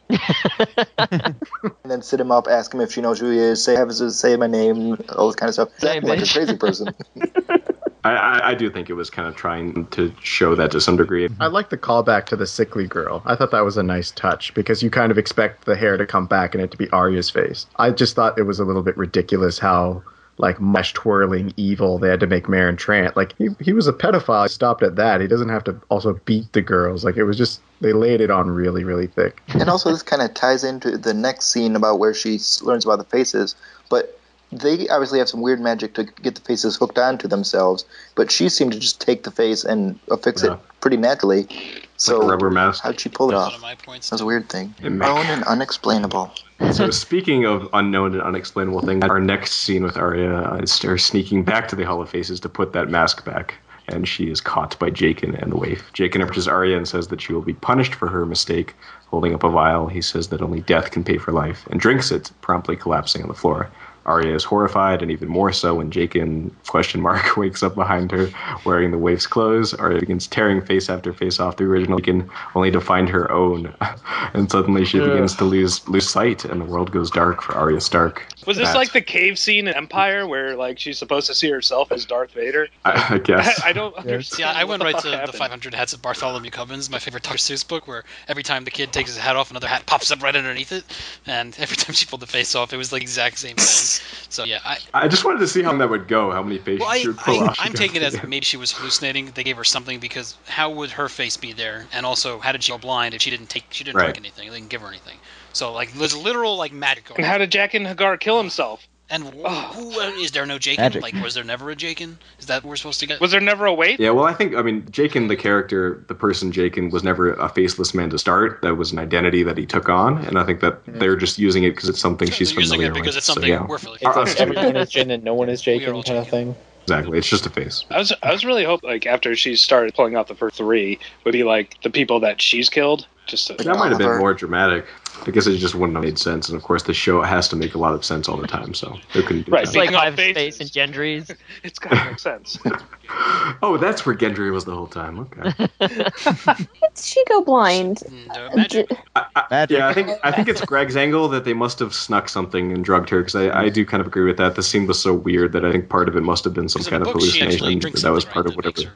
and then sit him up, ask him if she knows who he is, say my name, all this kind of stuff. Exactly like a crazy person.
I do think it was kind of trying to show that to some degree.
I like the callback to the sickly girl. I thought that was a nice touch, because you kind of expect the hair to come back and it to be Arya's face. I just thought it was a little bit ridiculous how mush twirling evil they had to make Meereen Trant. He was a pedophile. Stopped at that. He doesn't have to also beat the girls. It was just, they laid it on really, really thick.
And also this kind of ties into the next scene about where she learns about the faces, but they obviously have some weird magic to get the faces hooked onto themselves, but she seemed to just take the face and affix it pretty naturally. So
like a rubber mask.
How'd she pull it off? That was a weird thing. Unknown and unexplainable.
So speaking of unknown and unexplainable things, our next scene with Arya is her sneaking back to the Hall of Faces to put that mask back. And she is caught by Jaqen and the waif. Jaqen approaches Arya and says that she will be punished for her mistake. Holding up a vial, he says that only death can pay for life, and drinks it, promptly collapsing on the floor. Arya is horrified, and even more so when Jaqen wakes up behind her wearing the waif's clothes. Arya begins tearing face after face off the original Jaqen, only to find her own. And suddenly she begins to lose sight, and the world goes dark for Arya Stark.
Was this like the cave scene in Empire where like she's supposed to see herself as Darth Vader?
I guess.
I don't understand.
Yeah, I went right to
happened.
the 500 Hats of Bartholomew Cubbins, my favorite Dr. Seuss book, where every time the kid takes his hat off, another hat pops up right underneath it, and every time she pulled the face off, it was the exact same thing. So yeah,
I just wanted to see how that would go, how many faces she would pull off.
I'm taking it as maybe she was hallucinating. They gave her something because how would her face be there? And also, how did she go blind if she didn't drink anything? They didn't give her anything. So like, there's literal like magic going on.
And how did Jaqen Hagar kill himself?
And is there no Jaqen? Magic. Like, was there never a Jaqen? Is that what we're supposed to get?
Was there never a wait?
Yeah, well, Jaqen, the character, the person Jaqen, was never a faceless man to start. That was an identity that he took on, and I think that they're just using it because it's something she's familiar with.
Using it because it's something we're familiar
with. It's like everyone is Jin and no one is Jaqen kind of thing.
Exactly, it's just a face.
I was really hoping, like, after she started pulling out the first three, would be like the people that she's killed.
That might have been more dramatic. I guess it just wouldn't have made sense, and of course the show has to make a lot of sense all the time, so they couldn't do that.
It's like Five Space and Gendry's.
It's gotta make sense.
Oh, that's where Gendry was the whole time. Okay.
Did she go blind?
No, magic.
Yeah, I think it's Greg's angle that they must have snuck something and drugged her, because I do kind of agree with that. The scene was so weird that I think part of it must have been some kind of hallucination. That was part of whatever.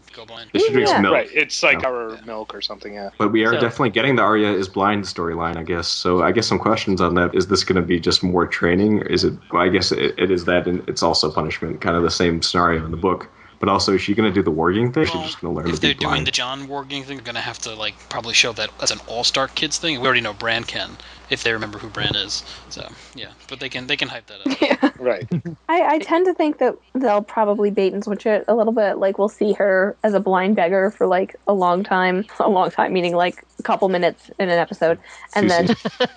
She drinks milk.
Right, it's like our milk or something, yeah.
But we are definitely getting the Arya is blind storyline, I guess. So I guess some questions on that. Is this going to be just more training? Is it? Well, I guess it is that, and it's also punishment, kind of the same scenario in the book. But also, is she going to do the warging thing? She's just going to learn to be blind.
If they're doing the John warging thing, they're going to have to like probably show that as an all-star kids thing. We already know Bran can, if they remember who Bran is. So yeah, but they can hype that up.
Yeah.
Right.
I tend to think that they'll probably bait and switch it a little bit. Like we'll see her as a blind beggar for like a long time meaning like a couple minutes in an episode, and then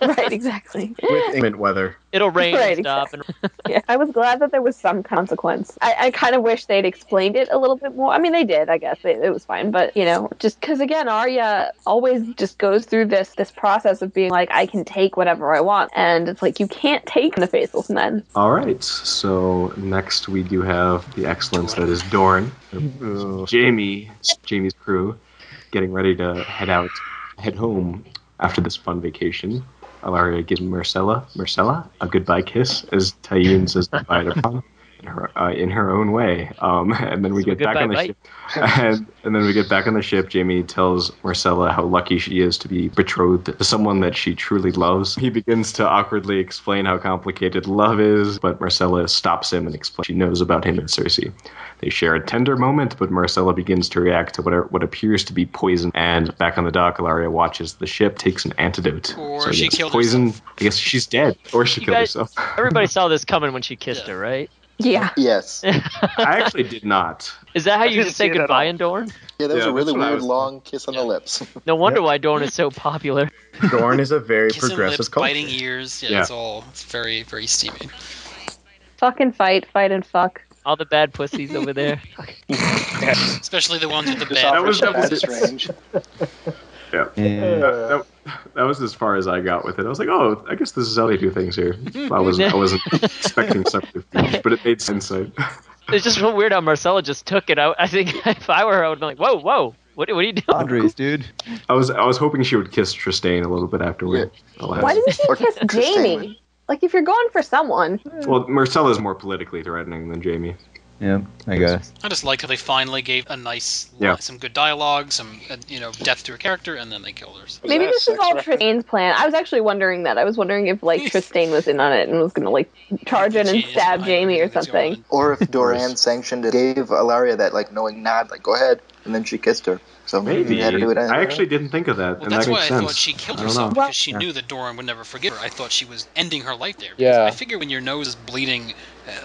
right, exactly.
With inclement weather.
It'll rain
Right,
and stop. And...
Yeah, I was glad that there was some consequence. I kind of wish they'd explained it a little bit more. I mean, they did, I guess. It was fine. But, just because, again, Arya always just goes through this process of being like, I can take whatever I want. And it's like, you can't take the Faceless Men.
All right. So next we do have the excellence that is Dorne. Jamie's crew, getting ready to head home after this fun vacation. Arya gives Myrcella a goodbye kiss as Tyrion says goodbye to Bronn in her own way. And then we get back on the ship. And then we get back on the ship. Jaime tells Myrcella how lucky she is to be betrothed to someone that she truly loves. He begins to awkwardly explain how complicated love is, but Myrcella stops him and explains she knows about him and Cersei. They share a tender moment, but Myrcella begins to react to what appears to be poison. And back on the dock, Arya watches the ship, takes an antidote.
Or she killed
poison.
herself.
I guess she's dead. Or she killed herself.
Everybody saw this coming when she kissed her, right?
Yeah.
Yes.
I actually did not.
Is that how you just say goodbye in Dorne?
Yeah, that was a really weird long kiss on the lips.
No wonder why Dorne is so popular.
Dorne is a very
Kissing
progressive
lips,
culture.
biting ears. Yeah, it's very, very steamy.
Fucking fight and fuck.
All the bad pussies over there.
Especially the ones with the
Just
bad.
that was strange.
Yeah. That was as far as I got with it. I was like, oh, I guess this is how they do things here. I wasn't expecting something, but it made sense.
It's just so weird how Myrcella just took it out. I think if I were her, I would be like, whoa, what are you doing?
Andres, dude.
I was hoping she would kiss Trystane a little bit afterward.
Yeah.
Why didn't she kiss Jaime? Like, if you're going for someone.
Well, Myrcella's more politically threatening than Jaime.
Yeah, I guess.
I just liked how they finally gave a nice, some good dialogue, some depth to her character, and then they killed her.
Maybe this is all Trystane's plan. I was actually wondering that. I was wondering if Trystane was in on it and was going to charge in and stab Jaime or something.
Or if Doran sanctioned it, gave Ilaria that knowing nod, go ahead, and then she kissed her. So maybe you had to do it.
I actually didn't think of that,
Well,
and
that's
that
why
makes
I
sense.
thought she killed herself because she knew that Doran would never forgive her. I thought she was ending her life there.
Yeah.
I figure when your nose is bleeding,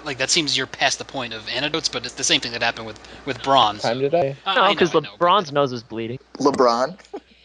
that seems you're past the point of antidotes, but it's the same thing that happened with Bronn.
Time to die.
No, because Bron's nose was bleeding.
LeBron.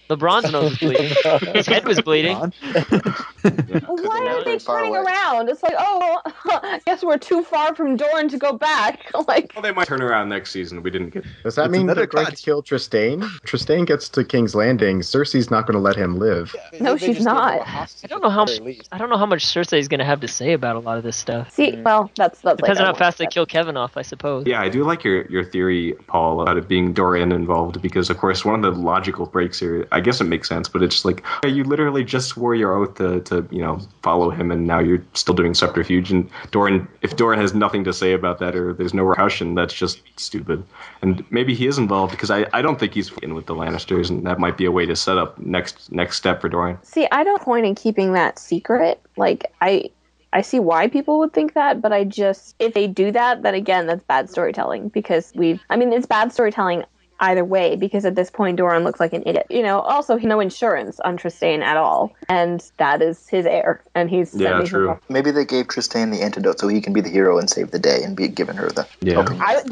LeBron's nose was bleeding. His head was bleeding.
Why are they turning around? It's like, oh, I guess we're too far from Dorne to go back. Like,
Well, they might turn around next season. We didn't get.
Does that mean they're going to kill Trystane? Trystane gets to King's Landing. Cersei's not going to let him live.
No, she's not.
I don't know how much Cersei is going to have to say about a lot of this stuff.
See, well, that's
depends on how fast they kill Kevin off, I suppose.
Yeah, I do like your theory, Paul, about it being Dorian involved, because of course one of the logical breaks here, I guess it makes sense, but it's like you literally just swore your oath to follow him, and now you're still doing subterfuge. And if Doran has nothing to say about that, or there's no repercussion, that's just stupid. And maybe he is involved, because I don't think he's in with the Lannisters, and that might be a way to set up next step for Dorian.
See, I don't point in keeping that secret. Like, I see why people would think that, but if they do that, then again, that's bad storytelling, because it's bad storytelling either way, because at this point Doran looks like an idiot. Also no insurance on Trystane at all, and that is his heir, and he's
true.
Maybe they gave Trystane the antidote so he can be the hero and save the day and be given her the.
Yeah,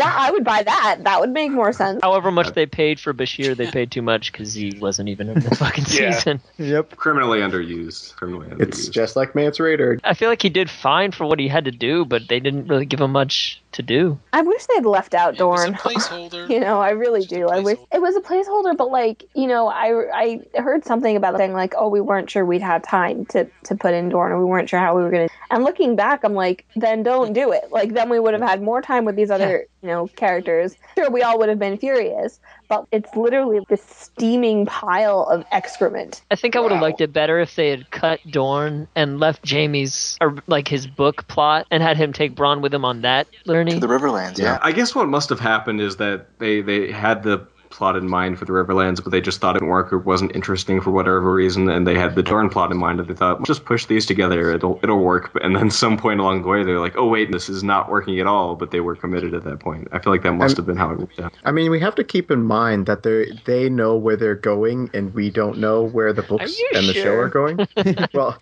I would buy that. That would make more sense.
However much they paid for Bashir, they paid too much because he wasn't even in the fucking season.
Yep,
criminally underused.
It's just like Mance Rayder.
I feel like he did fine for what he had to do, but they didn't really give him much to do.
I wish they'd left out Dorne.
It was a placeholder.
I really do. I wish it was a placeholder, but I heard something about saying like, oh, we weren't sure we'd have time to put in Dorne, or we weren't sure how we were gonna. And looking back, I'm like, then don't do it. Like, then we would have had more time with these other characters. Sure, we all would have been furious, but it's literally this steaming pile of excrement.
I think I would have liked it better if they had cut Dorne and left Jaime's, or like his book plot, and had him take Bronn with him on that journey.
To the Riverlands, yeah.
I guess what must have happened is that they had the plot in mind for the Riverlands, but they just thought it didn't work or wasn't interesting for whatever reason, and they had the Dorne plot in mind, and they thought, we'll just push these together, it'll work. And then some point along the way, they're like, oh wait, this is not working at all, but they were committed at that point. I feel like that must have been how it worked out.
I mean, we have to keep in mind that they know where they're going, and we don't know where the books and the show are going. well,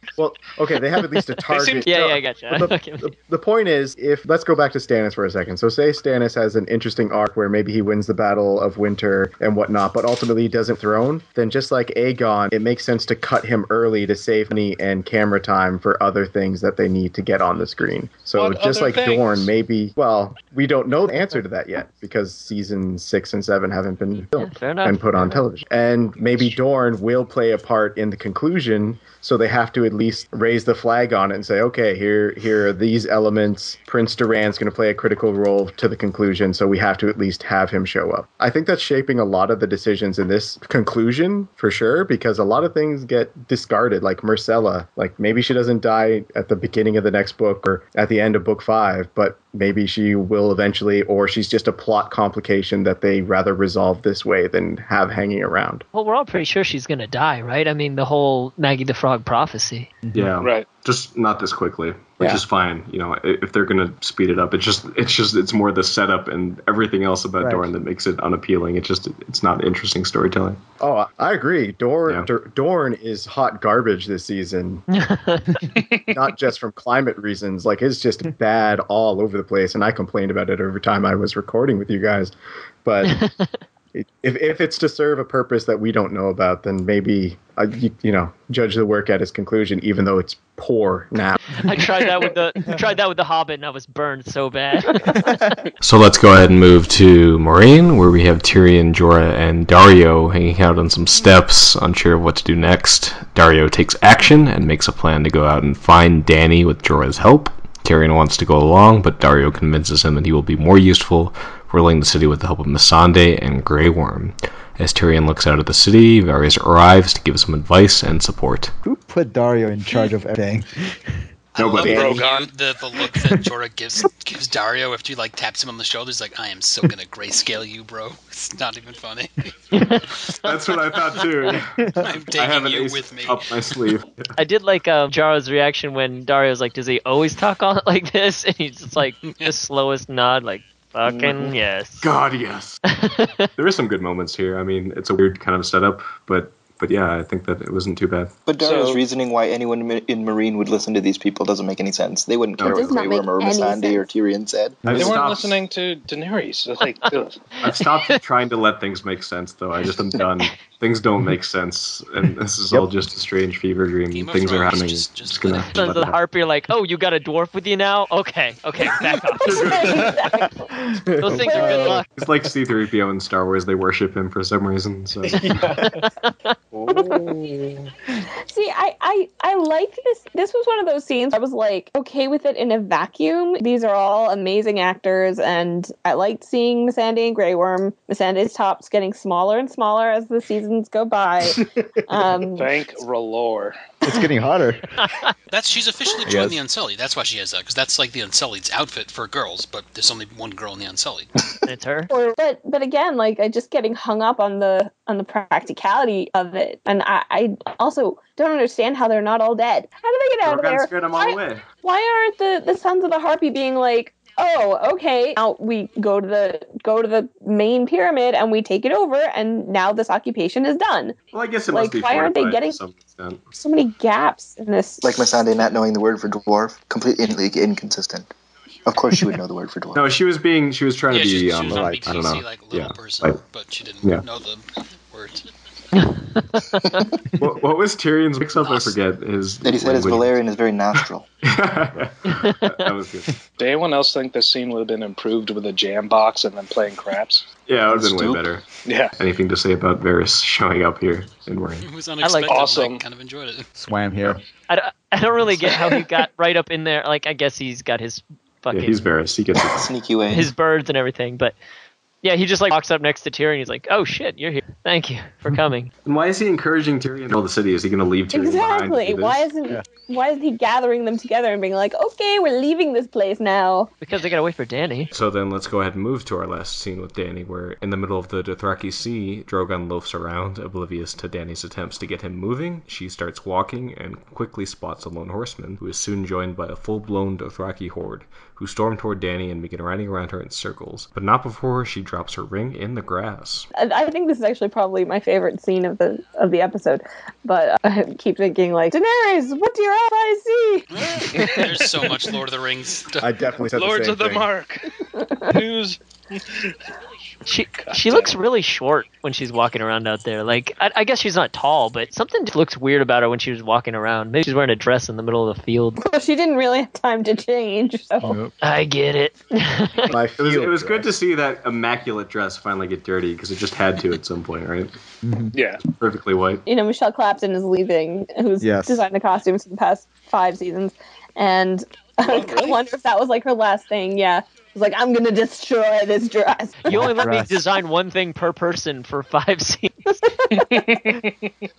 okay, they have at least a target.
I gotcha.
The point is, let's go back to Stannis for a second. So say Stannis has an interesting arc where maybe he wins the Battle of Winter and whatnot, but ultimately he doesn't throne, then just like Aegon, it makes sense to cut him early to save money and camera time for other things that they need to get on the screen. So just like Dorne, maybe, we don't know the answer to that yet, because season 6 and 7 haven't been filmed and put on television. And maybe Dorne will play a part in the conclusion, so they have to at least raise the flag on it and say, okay, here are these elements. Prince Doran's going to play a critical role to the conclusion, so we have to at least have him show up. I think that's shaping a lot of the decisions in this conclusion, for sure, because a lot of things get discarded, like Myrcella. Like, maybe she doesn't die at the beginning of the next book or at the end of book 5, but maybe she will eventually, or she's just a plot complication that they rather resolve this way than have hanging around.
Well, we're all pretty sure she's going to die, right? I mean, the whole Maggie the Frog prophecy.
Yeah,
right.
Just not this quickly, which is fine. If they're going to speed it up, it's more the setup and everything else about Dorne that makes it unappealing. It's not interesting storytelling.
Oh, I agree. Dorne is hot garbage this season. Not just from climate reasons. Like, it's just bad all over the place, and I complained about it every time I was recording with you guys. But if it's to serve a purpose that we don't know about, then maybe judge the work at its conclusion, even though it's poor now.
I tried that with the Hobbit, and I was burned so bad.
So let's go ahead and move to Meereen, where we have Tyrion, Jorah, and Daario hanging out on some steps, unsure of what to do next. Daario takes action and makes a plan to go out and find Dany with Jorah's help. Tyrion wants to go along, but Daario convinces him that he will be more useful ruling the city with the help of Missandei and Grey Worm. As Tyrion looks out at the city, Varys arrives to give some advice and support.
Who put Daario in charge of everything?
Nobody.
I love the look that Jorah gives Daario after he taps him on the shoulder. He's like, I am so gonna grayscale you, bro. It's not even funny.
That's what I thought too.
I'm taking you with me.
Up my sleeve.
I did like Jorah's reaction when Daario's like, does he always talk on it like this? And he's just like, the slowest nod, like, fucking yes.
God, yes. There are some good moments here. I mean, it's a weird kind of setup, but But yeah, I think that it wasn't too bad.
But Dario's
So-
reasoning why anyone in Meereen would listen to these people doesn't make any sense. They wouldn't care
It
what
does not
Grey Worm
make
or
any
Missandei or
sense.
Tyrion said.
I've
They weren't
stopped-
listening to Daenerys. Like, ugh.
I've stopped trying to let things make sense, though. I just am done. Things don't make sense, and this is all just a strange fever dream.
Game of
Things are
Thrones,
happening.
just
gonna
let it
Sons of the Harpy are like, oh, you got a dwarf with you now? Okay, back off. Those things are good luck.
It's like C-3PO in Star Wars. They worship him for some reason. So
See, I liked this. This was one of those scenes I was like okay with it in a vacuum. These are all amazing actors, and I liked seeing Missandei and Grey Worm. Missandei's top's getting smaller and smaller as the seasons go by.
Thank R'hllor.
It's getting hotter.
She's officially joined the Unsullied. That's why she has that, because that's like the Unsullied's outfit for girls, but there's only one girl in the Unsullied.
It's her.
But again, like I just getting hung up on the practicality of it, and I also don't understand how they're not all dead. How do they get out of there?
scared them all away.
Why aren't the Sons of the Harpy being like, oh, okay, now we go to the main pyramid and we take it over, and now this occupation is done.
Well, I guess it
Like,
must be
why aren't they
fortified
getting-
to some extent.
So many gaps in this.
Like Missandei not knowing the word for dwarf, completely inconsistent. Of course she would know the word for dwarf.
No, she was trying to be,
she was on
I
BTC,
don't know.
like little
Yeah,
person,
like-
but she didn't
Yeah.
know the words.
what was Tyrion's mix-up? I forget.
That he said his
language.
Valerian is very nostril.
That was good.
Did anyone else think this scene would have been improved with a jam box and then playing craps?
Yeah, it would have been way
Stoop.
better.
Yeah.
Anything to say about Varys showing up here in Meereen?
It was unexpected.
Awesome.
I kind of enjoyed it.
Swam here.
I don't really get how he got right up in there. Like, I guess he's got his fucking
Yeah, he's Varys. He gets it.
Sneaky way.
his birds and everything, but yeah, he just like walks up next to Tyrion. He's like, "Oh shit, you're here. Thank you for coming."
And why is he encouraging Tyrion to all the city? Is he going to leave Tyrion behind? to
Exactly.
do this?
Why isn't he gathering them together and being like, okay, we're leaving this place now?
Because they gotta wait for Dany.
So then let's go ahead and move to our last scene with Dany, where in the middle of the Dothraki Sea, Drogon loafs around, oblivious to Dany's attempts to get him moving. She starts walking and quickly spots a lone horseman, who is soon joined by a full-blown Dothraki horde, who storm toward Dany and begin riding around her in circles, but not before she drops her ring in the grass.
I think this is actually probably my favorite scene of the episode, but I keep thinking like, Daenerys, what do your eyes see?
There's so much Lord of the Rings stuff.
I definitely said
Lords
the
of
same
the
thing.
Mark. Who's
She looks really short when she's walking around out there. Like, I guess she's not tall, but something looks weird about her when she was walking around. Maybe she's wearing a dress in the middle of the field.
Well, she didn't really have time to change. So.
Nope.
I get it.
My
It was,
field
it was good to
dress.
see that immaculate dress finally get dirty, because it just had to at some point, right?
yeah?
Perfectly white.
You know, Michelle Clapton is leaving, who's
Yes.
designed the costumes for the past 5 seasons, and I
really?
wonder if that was like her last thing. Yeah, it was like, I'm gonna destroy this dress.
You only let me
Dress.
design one thing per person for 5 scenes.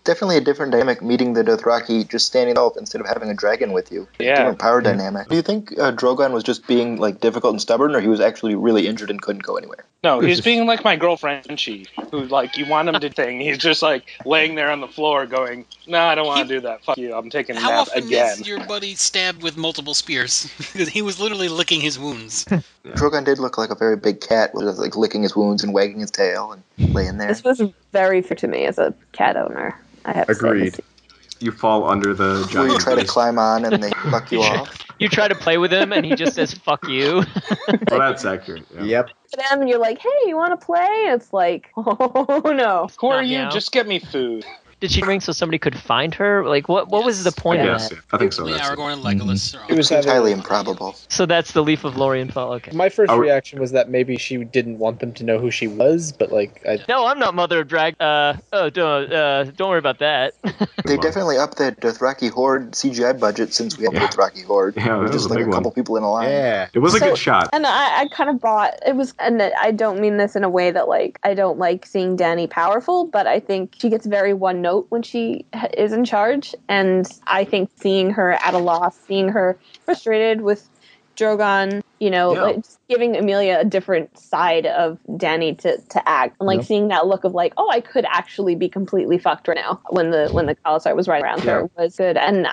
Definitely a different dynamic meeting the Dothraki just standing off instead of having a dragon with you.
Yeah.
Different power dynamic. Do you think Drogon was just being like difficult and stubborn, or he was actually really injured and couldn't go anywhere?
No, he's being like my girlfriend Frenchie, who like you want him to thing. He's just like laying there on the floor, going, "No, I don't want to do that. Fuck you. I'm taking a
How
nap
often
again."
is your buddy stabbed with multiple spears? Because he was literally licking his wounds.
Drogon did look like a very big cat, with like licking his wounds and wagging his tail and laying there.
This was very fair to me as a cat owner. I have to say.
Agreed.
You fall under the
Where
giant
you try to
beast.
climb on and they fuck you off.
You try to play with him, and he just says, "Fuck you."
Well, that's accurate. Yeah.
Yep.
To them, and you're like, hey, you want to play? And it's like, oh no.
Who are
Not
you?
meow.
Just get me food.
Did she ring so somebody could find her? Like, what was the point of
Yes,
that?
yeah, I think so.
Yeah,
That's it.
Aragorn and Legolas. Are
It was
Seems
having-
highly improbable.
So that's the Leaf of Lorien fall. Okay.
My first
Oh.
reaction was that maybe she didn't want them to know who she was, but like,
No, I'm not Mother of Drag. Don't worry about that.
They definitely upped the Dothraki Horde CGI budget since we have
Yeah.
Dothraki Horde.
Yeah, that was
just
a
like
big
a couple
one.
people in a line.
Yeah.
It was a
So-
good shot.
And I kind of bought it was, and I don't mean this in a way that like I don't like seeing Dany powerful, but I think she gets very one note when she is in charge, and I think seeing her at a loss, seeing her frustrated with Drogon, like just giving Emilia a different side of Dany to act, and like seeing that look of like, oh, I could actually be completely fucked right now when the Khalasar was right around her was good. And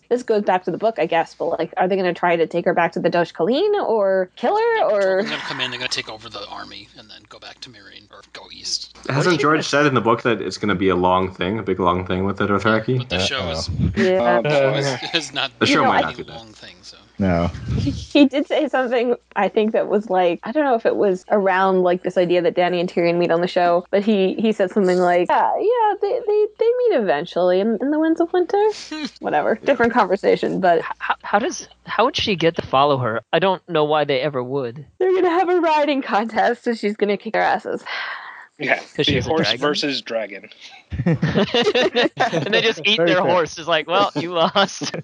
this goes back to the book, I guess, but like, are they going to try to take her back to the Dosh Khaleen or kill her, or
they're going to come in, they're going to take over the army and then go back to Meereen or go east.
Hasn't George said in the book that it's going to be a big long thing with the Dothraki?
But the show is not
the show might not
be
do
a long
that.
thing, so.
No.
He did say something, I think, that was like, I don't know if it was around like this idea that Dany and Tyrion meet on the show, but he said something like, they meet eventually in the Winds of Winter. Whatever. Different conversation, but
How would she get to follow her? I don't know why they ever would.
they're going to have a riding contest and she's going to kick their asses.
Yeah,
she's a
horse
dragon?
versus dragon.
And they just eat their horse. It's like, well, you lost.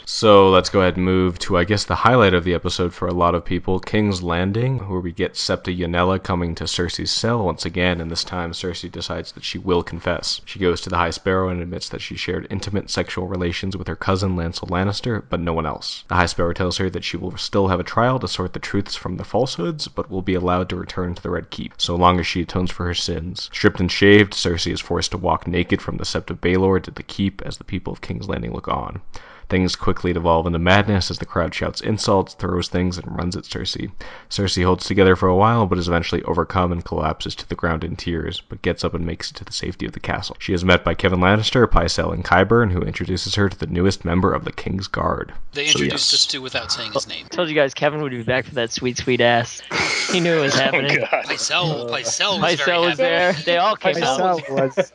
So let's go ahead and move to, I guess, the highlight of the episode for a lot of people, King's Landing, where we get Septa Unella coming to Cersei's cell once again, and this time Cersei decides that she will confess. She goes to the High Sparrow and admits that she shared intimate sexual relations with her cousin Lancel Lannister, but no one else. The High Sparrow tells her that she will still have a trial to sort the truths from the falsehoods, but will be allowed to return to the Red Keep, so long as she atones for her sins. Stripped and shaved, Cersei is forced to walk naked from the Sept of Baelor to the Keep as the people of King's Landing look on. Things quickly devolve into madness as the crowd shouts insults, throws things, and runs at Cersei. Cersei holds together for a while, but is eventually overcome and collapses to the ground in tears, but gets up and makes it to the safety of the castle. She is met by Kevan Lannister, Pycelle, and Qyburn, who introduces her to the newest member of the King's Guard.
They introduced us to without saying his name.
I told you guys Kevin would be back for that sweet, sweet ass. He knew it was happening.
Pycelle was very
was there. They all came out.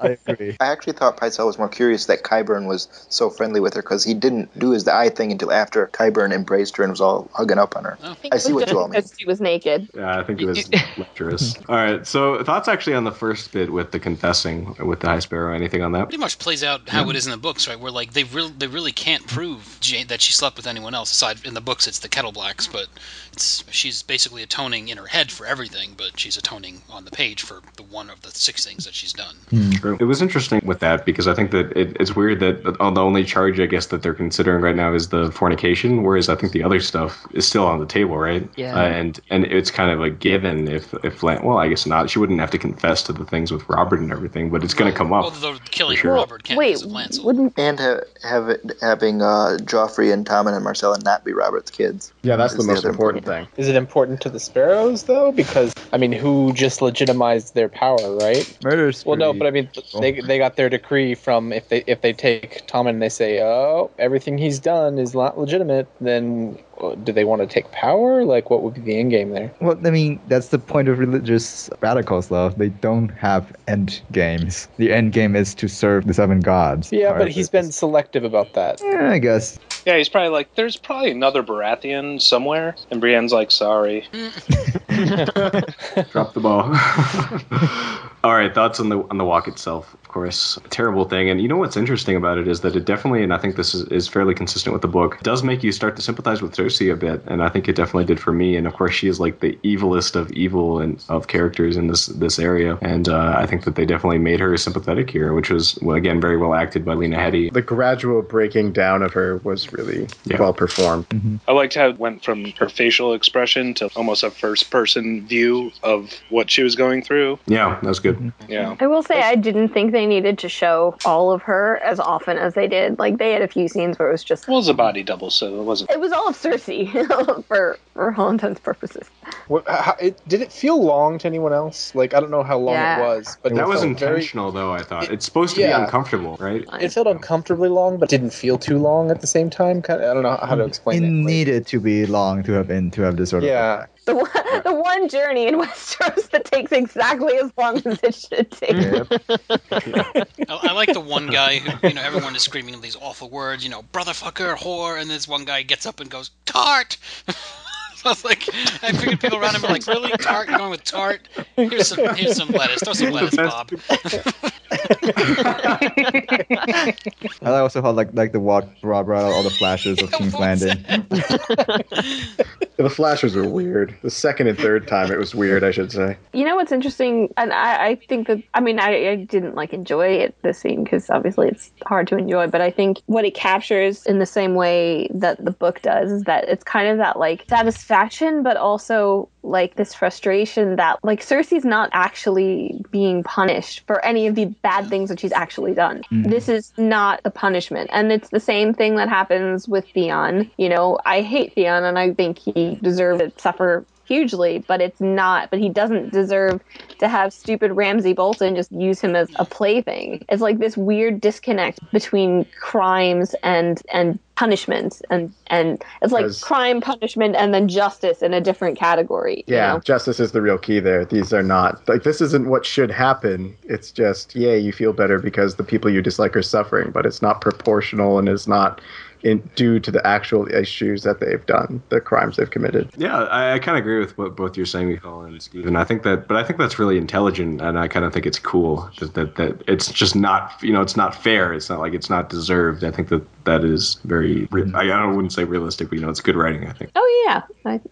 I agree.
I actually thought Pycelle was more curious that Qyburn was so friendly with her, because he didn't do his eye thing until after Qyburn embraced her and was all hugging up on her. I see what you all mean.
Because she was naked.
Yeah, I think it was lecherous. All right, so thoughts actually on the first bit with the confessing with the High Sparrow. Anything on that?
Pretty much plays out how it is in the books, right? Where like they really can't prove that she slept with anyone else. Aside in the books, it's the Kettle Blacks, but she's basically atoning in her head for everything, but she's atoning on the page for the one of the 6 things that she's done.
True. It was interesting with that because I think that it's weird that the only charge I guess that they're considering right now is the fornication, whereas I think the other stuff is still on the table, right?
Yeah.
And it's kind of a given if well, I guess not. She wouldn't have to confess to the things with Robert and everything, but it's going to come up.
Well, the killing
sure.
Robert can't because of Lancel.
Having Joffrey and Tommen and Marcella not be Robert's kids.
Yeah, that's the
Is
most
other
important thing.
Is it important to the Sparrows though? Because I mean, who just legitimized their power, right?
Murder's
Well, no, but I mean, they got their decree from if they take Tommen and they say, oh, everything he's done is not legitimate, then do they want to take power? Like, what would be the end game there?
Well, I mean, that's the point of religious radicals, though. They don't have end games. The end game is to serve the 7 gods.
Yeah, but he's been selective about that.
Yeah, I guess.
Yeah, he's probably like, there's probably another Baratheon somewhere, and Brienne's like, sorry.
Drop the ball. All right, thoughts on the walk itself. Of course, a terrible thing. And you know what's interesting about it is that it definitely, and I think this is fairly consistent with the book, does make you start to sympathize with Cersei a bit, and I think it definitely did for me. And of course, she is like the evilest of evil and of characters in this area, and I think that they definitely made her sympathetic here, which was again very well acted by Lena Headey.
The gradual breaking down of her was really well performed.
Mm-hmm.
I liked how it went from her facial expression to almost a first-person view of what she was going through.
Yeah, that was good.
Mm-hmm.
Yeah.
I will say I didn't think they needed to show all of her as often as they did. Like, they had a few scenes where it was just...
Well, it was a body double, so it wasn't...
It was all of Cersei, for all intents and purposes.
Did it feel long to anyone else? Like, I don't know how long it was, but
that was
felt
intentional, though, I thought. It's supposed to be uncomfortable, right?
It felt uncomfortably long, but didn't feel too long at the same time. I don't know how to explain it.
It needed to be long to have this sort of effect.
The one journey in Westeros that takes exactly as long as it should take.
I like the one guy who, everyone is screaming these awful words, brotherfucker, whore, and this one guy gets up and goes, tart! So I was like, I figured people around him were like, really? Tart? You're going with tart? Here's some lettuce. Throw some lettuce, Bob.
I also how like the walk brought out all the flashes of King's Landing.
The flashes were weird. The second and third time it was weird, I should say.
You know what's interesting, and I think that, I didn't enjoy this scene because obviously it's hard to enjoy, but I think what it captures in the same way that the book does is that it's kind of that satisfaction satisfaction, but also like this frustration that like Cersei's not actually being punished for any of the bad things that she's actually done. This is not the punishment. And it's the same thing that happens with Theon. You know, I hate Theon and I think he deserved to suffer hugely, but he doesn't deserve to have stupid Ramsay Bolton just use him as a plaything. It's like this weird disconnect between crimes and punishment, and it's like crime, punishment, and then justice in a different category.
Yeah,
you know?
Justice is the real key there. These are not like, this isn't what should happen. It's just, you feel better because the people you dislike are suffering, but it's not proportional and it's not due to the actual issues that they've done, the crimes they've committed.
Yeah, I kind of agree with what both you're saying, Michael and Steven. I think that's really intelligent, and I kind of think it's cool that it's just not, it's not fair. It's not like it's not deserved. I think that is very, I wouldn't say realistic, but it's good writing, I think.
Oh yeah,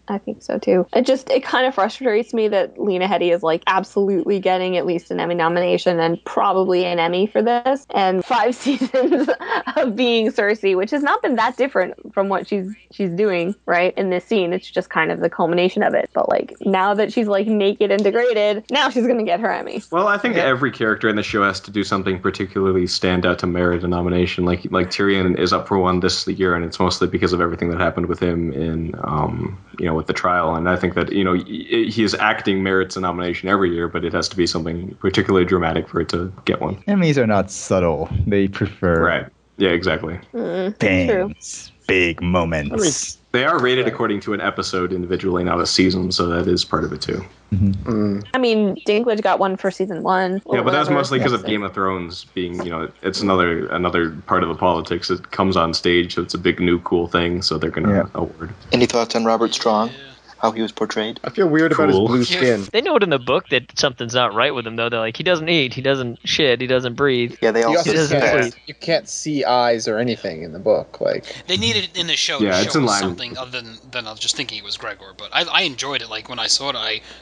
I think so too. It kind of frustrates me that Lena Headey is like absolutely getting at least an Emmy nomination and probably an Emmy for this, and 5 seasons of being Cersei, which has not been that different from what she's doing right in this scene. It's just kind of the culmination of it. But like now that she's like naked and degraded, now she's gonna get her Emmy.
Well, I think every character in the show has to do something particularly stand out to merit a nomination. Like Tyrion is up for one this year, and it's mostly because of everything that happened with him in with the trial. And I think that his acting merits a nomination every year, but it has to be something particularly dramatic for it to get one.
Emmys are not subtle. They prefer
right. Yeah, exactly.
Things, big moments.
They are rated according to an episode individually, not a season, so that is part of it too.
I mean, Dinklage got one for season 1.
Yeah, but that's mostly because of Game of Thrones being, it's another part of the politics. It comes on stage, so it's a big new cool thing, so they're going to award.
Any thoughts on Robert Strong? How he was portrayed?
I feel weird about his blue skin.
They know it in the book that something's not right with him, though. They're like, he doesn't eat, he doesn't shit, he doesn't breathe.
Yeah, they all
you can't see eyes or anything in the book. Like
they needed it in the show to show us something other than I was just thinking it was Gregor. But I enjoyed it. Like when I saw it,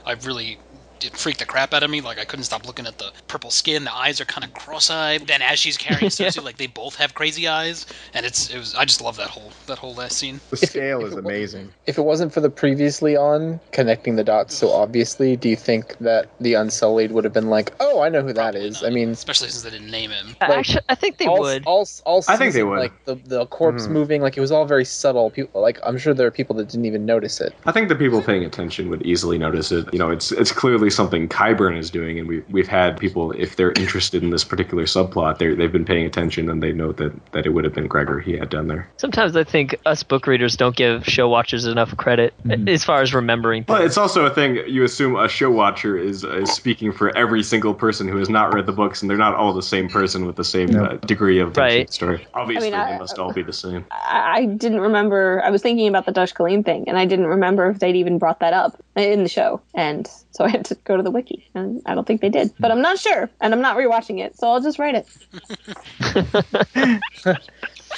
I really it freaked the crap out of me. Like I couldn't stop looking at the purple skin. The eyes are kind of cross-eyed. Then as she's carrying Cersei, like they both have crazy eyes, and it was. I just love that whole last scene.
The scale is amazing.
If it wasn't for the previously on connecting the dots so obviously, do you think that the Unsullied would have been like, oh, I know who that is?
Not.
I mean,
especially since they didn't name him.
Actually, I think they would.
I think they would.
Like the corpse moving, like it was all very subtle. People, like I'm sure there are people that didn't even notice it.
I think the people paying attention would easily notice it. It's clearly something Qyburn is doing, and we've had people, if they're interested in this particular subplot, they've been paying attention, and they know that it would have been Gregor he had done there.
Sometimes I think us book readers don't give show watchers enough credit as far as remembering things.
Well, it's also a thing, you assume a show watcher is speaking for every single person who has not read the books, and they're not all the same person with the same degree of story. Obviously, they must all be the same.
I didn't remember. I was thinking about the Dush Kaleem thing, and I didn't remember if they'd even brought that up in the show, and so I had to go to the wiki, and I don't think they did. But I'm not sure, and I'm not rewatching it, so I'll just write it.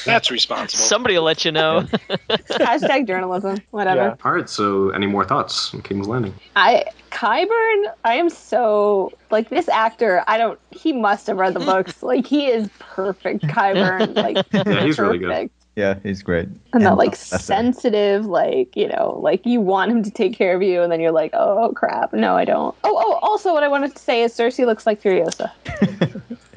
That's responsible.
Somebody will let you know.
Hashtag journalism, whatever.
Yeah. All right, so any more thoughts on King's Landing?
Qyburn, I am so, like, this actor, he must have read the books. Like, he is perfect, Qyburn. Like,
yeah, he's really good.
Yeah, he's great.
And that, like, sensitive, like, like, you want him to take care of you, and then you're like, oh, crap, no, I don't. Oh, also, what I wanted to say is Cersei looks like Furiosa.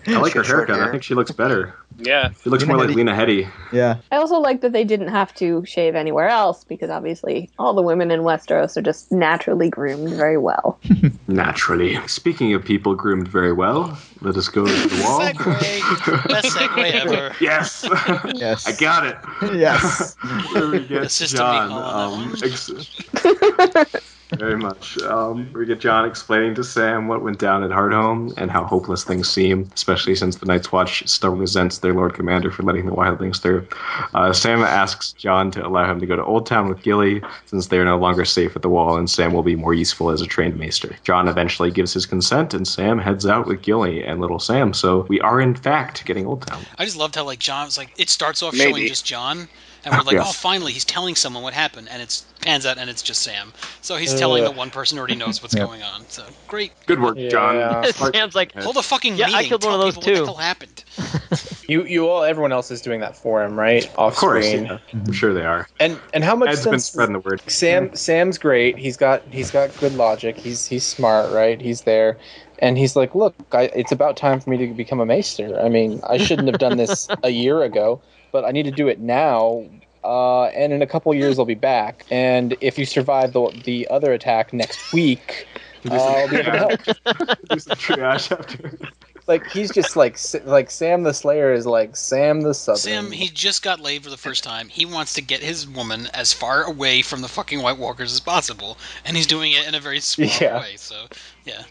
I like her haircut. I think she looks better.
Yeah.
She looks more like Lena Headey.
Yeah.
I also like that they didn't have to shave anywhere else, because obviously all the women in Westeros are just naturally groomed very well.
Naturally. Speaking of people groomed very well, let us go to the wall.
Segue. Best segue ever.
Yes.
Yes.
I got it.
Yes.
Here we get Jon. Very much. We get Jon explaining to Sam what went down at Hardhome and how hopeless things seem, especially since the Night's Watch still resents their Lord Commander for letting the wildlings through. Sam asks Jon to allow him to go to Old Town with Gilly, since they are no longer safe at the Wall, and Sam will be more useful as a trained maester. Jon eventually gives his consent, and Sam heads out with Gilly and little Sam, so we are in fact getting Old Town.
I just loved how, like, Jon was like, it starts off showing just Jon, and we're like, oh, finally, he's telling someone what happened, and it pans out, and it's just Sam. So he's telling that one person already knows what's going on. So, great.
Good work, Jon.
Sam's like,
hold a fucking meeting.
I killed one of those too.
What the hell happened?
You all, everyone else is doing that for him, right? Off
Of course,
screen.
yeah. I'm sure they are.
And how much
Ed's been
sense?
spreading the word.
Sam's great. He's got good logic. He's smart, right? He's there, and he's like, look, it's about time for me to become a maester. I mean, I shouldn't have done this a year ago, but I need to do it now. And in a couple years, I'll be back. And if you survive the other attack next week, I'll be able to help.
Do some triage after.
Like, he's just like Sam the Slayer is like Sam the Southern.
Sam, he just got laid for the first time. He wants to get his woman as far away from the fucking White Walkers as possible, and he's doing it in a very small way. So, yeah.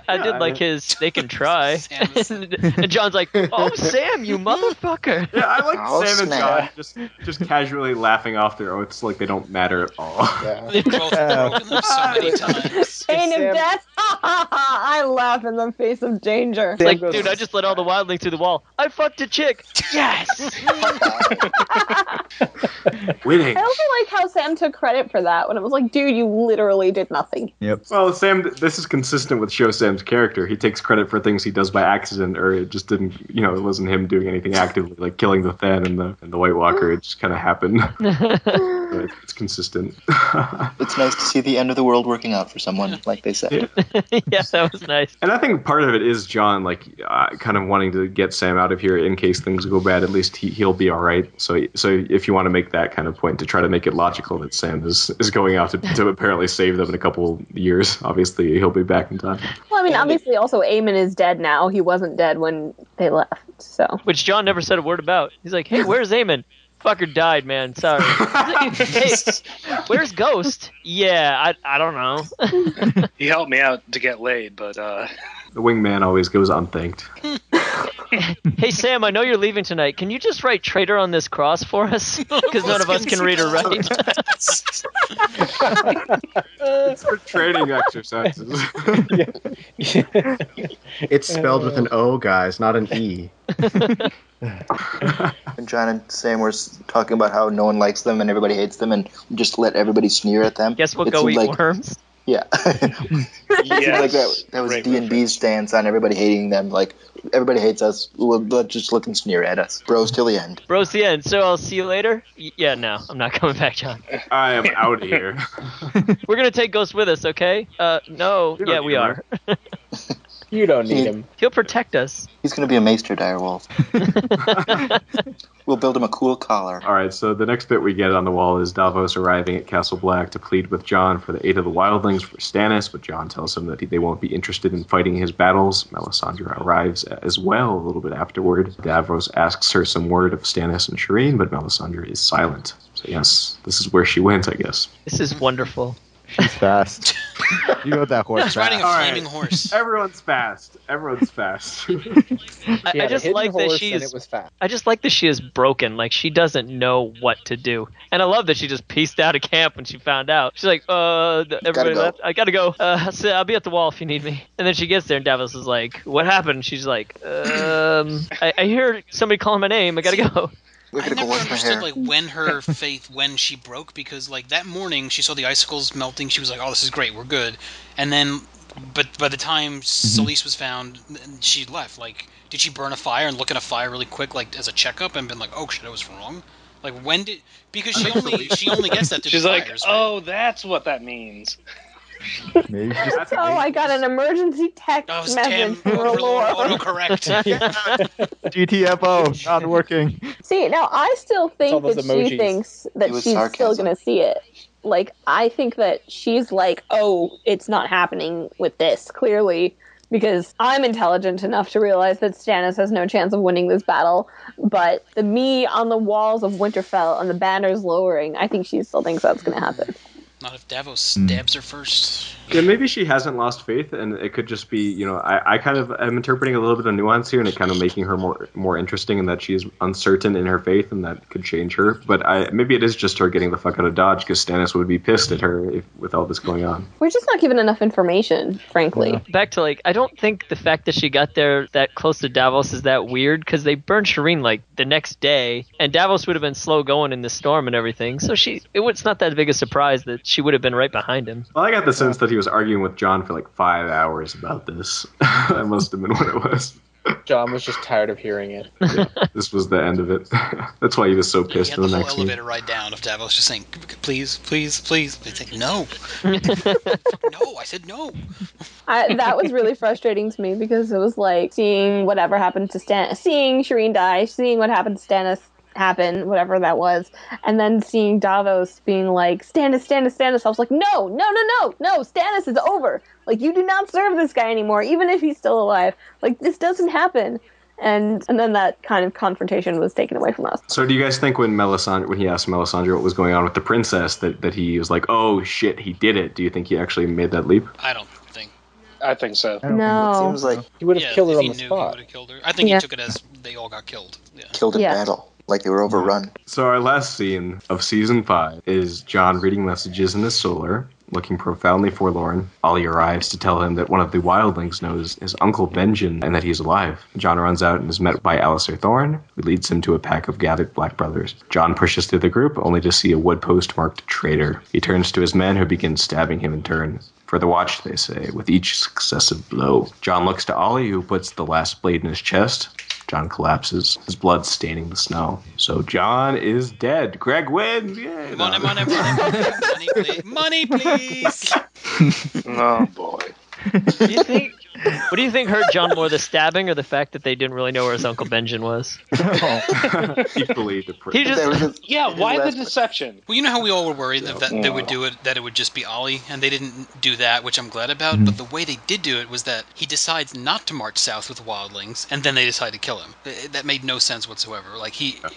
I did like his. They can try. And John's like, "Oh, Sam, you motherfucker!"
Yeah, I like Sam
snap.
and John just casually laughing off their oaths like they don't matter at all.
Yeah.
They've both broken them so many times.
Pain
Sam-
of death. I laugh in the face of danger.
It's like, dude, I just let all the wildlings through the wall. I fucked a chick. Yes.
Winning.
I also like how Sam took credit for that when it was like, dude, you literally did nothing.
Yep.
Well, Sam, this is consistent with Show Sam's character. He takes credit for things he does by accident, or it just didn't, it wasn't him doing anything actively, like killing the Then and the White Walker. It just kind of happened. But it's consistent.
It's nice to see the end of the world working out for someone, like they said.
Yeah, that was nice.
And I think part of it is John, kind of wanting to get Sam out of here in case things go bad. At least he'll be all right. So if you want to make that kind of point to try to make it logical that Sam is going out to apparently save them in a couple years, obviously he'll be back in time.
Well, I mean, obviously, also Aemon is dead now. He wasn't dead when they left, so.
Which John never said a word about. He's like, "Hey, where's Aemon? Fucker died, man. Sorry." Hey, where's Ghost? Yeah, I don't know.
He helped me out to get laid, but
The wingman always goes unthanked.
Hey, Sam, I know you're leaving tonight. Can you just write traitor on this cross for us? Because none of us can read or write.
It's for training exercises.
It's spelled with an O, guys, not an E.
And John and Sam were talking about how no one likes them and everybody hates them, and just let everybody sneer at them.
Guess we'll
It
go
seemed
eat
like,
worms.
Yeah. Like that was
Great
D&B's stance on everybody hating them. Like, everybody hates us. Let's just look and sneer at us. Bros till the end.
Bros, the end. So I'll see you later? Yeah, no, I'm not coming back, John.
I am out of here.
We're going to take Ghost with us, okay? No.
You don't
Yeah,
need
we
him
are.
You don't need him.
He'll protect us.
He's going to be a maester, direwolf. We'll build him a cool collar.
All right, so the next bit we get on the wall is Davos arriving at Castle Black to plead with Jon for the aid of the wildlings for Stannis, but Jon tells him that they won't be interested in fighting his battles. Melisandre arrives as well a little bit afterward. Davos asks her some word of Stannis and Shireen, but Melisandre is silent. So yes, this is where she wins, I guess.
This is wonderful.
She's fast. You know that horse
He's riding a
fast.
flaming horse.
Everyone's fast. Everyone's fast.
I just like that
it was fast.
I just like that she is broken. Like, she doesn't know what to do. And I love that she just pieced out of camp when she found out. She's like, everybody
go.
left. I gotta go. So I'll be at the wall if you need me. And then she gets there and Davos is like, what happened? She's like, I hear somebody calling my name. I gotta go.
We're
I
going to go
never
wash my
understood
hair.
when her faith, when she broke, because that morning she saw the icicles melting. She was like, "Oh, this is great, we're good." And then, but by the time Selyse was found, she left. Like, did she burn a fire and look at a fire really quick, as a checkup, and been like, "Oh shit, I was wrong"? Like, when did? Because she only gets that through
she's
the
like,
fires, right?
"Oh, that's what that means."
Maybe she just
Oh, I got an emergency text
Oh, it's
message from
autocorrect.
GTFO, not working.
See, now I still think
all those
that
emojis.
she thinks that
It was
she's still
sarcasm.
going to see it. Like, I think that she's like, oh, it's not happening with this, clearly, because I'm intelligent enough to realize that Stannis has no chance of winning this battle. But the me on the walls of Winterfell and the banners lowering, I think she still thinks that's going to happen.
Not if Davos stabs her first.
Yeah, maybe she hasn't lost faith, and it could just be, I kind of am interpreting a little bit of nuance here, and it kind of making her more interesting in that she is uncertain in her faith, and that could change her. But maybe it is just her getting the fuck out of Dodge, because Stannis would be pissed at her with all this going on.
We're just not given enough information, frankly.
Yeah.
Back to, I don't think the fact that she got there that close to Davos is that weird, because they burned Shireen, the next day, and Davos would have been slow going in the storm and everything, so it's not that big a surprise that she would have been right behind him.
Well, I got the sense that he was arguing with Jon for 5 hours about this. That must have been what it was.
John was just tired of hearing it.
Yeah, this was the end of it. That's why he was so
He
pissed
had
in
the
the
whole
next
elevator
scene.
ride down of Davos just saying, please, please, please. It's like, no. No, I said no.
That was really frustrating to me because it was like seeing whatever happened to seeing Shireen die, seeing what happened to Stannis happen, whatever that was, and then seeing Davos being like, Stannis, Stannis, Stannis. I was like, no, Stannis is over. Like, you do not serve this guy anymore, even if he's still alive. Like, this doesn't happen. And then that kind of confrontation was taken away from us.
So do you guys think when he asked Melisandre what was going on with the princess, that he was like, oh shit, he did it? Do you think he actually made that leap?
I don't think.
I think so.
No.
It seems like
He would have killed her
if
on
he
the
knew, he
spot.
would have killed her. I think
Yeah.
he took it as they all got killed. Yeah.
killed in battle, like they were overrun.
So our last scene of season 5 is Jon reading messages in his solar, looking profoundly forlorn. Ollie arrives to tell him that one of the wildlings knows his uncle Benjen and that he's alive. Jon runs out and is met by Alistair Thorne, who leads him to a pack of gathered black brothers. Jon pushes through the group, only to see a wood post marked traitor. He turns to his men, who begin stabbing him in turn. For the watch, they say, with each successive blow. Jon looks to Ollie, who puts the last blade in his chest. Jon collapses, his blood staining the snow. So Jon is dead. Greg wins! Yay!
Money, money, money, money, please. Money, please.
Oh boy.
What do you think hurt Jon more, the stabbing or the fact that they didn't really know where his Uncle Benjen was?
Equally depressed.
He just
Yeah, why the deception?
Well, you know how we all were worried that they would do it, that it would just be Ollie, and they didn't do that, which I'm glad about. But the way they did do it was that he decides not to march south with the wildlings, and then they decide to kill him. That made no sense whatsoever. Like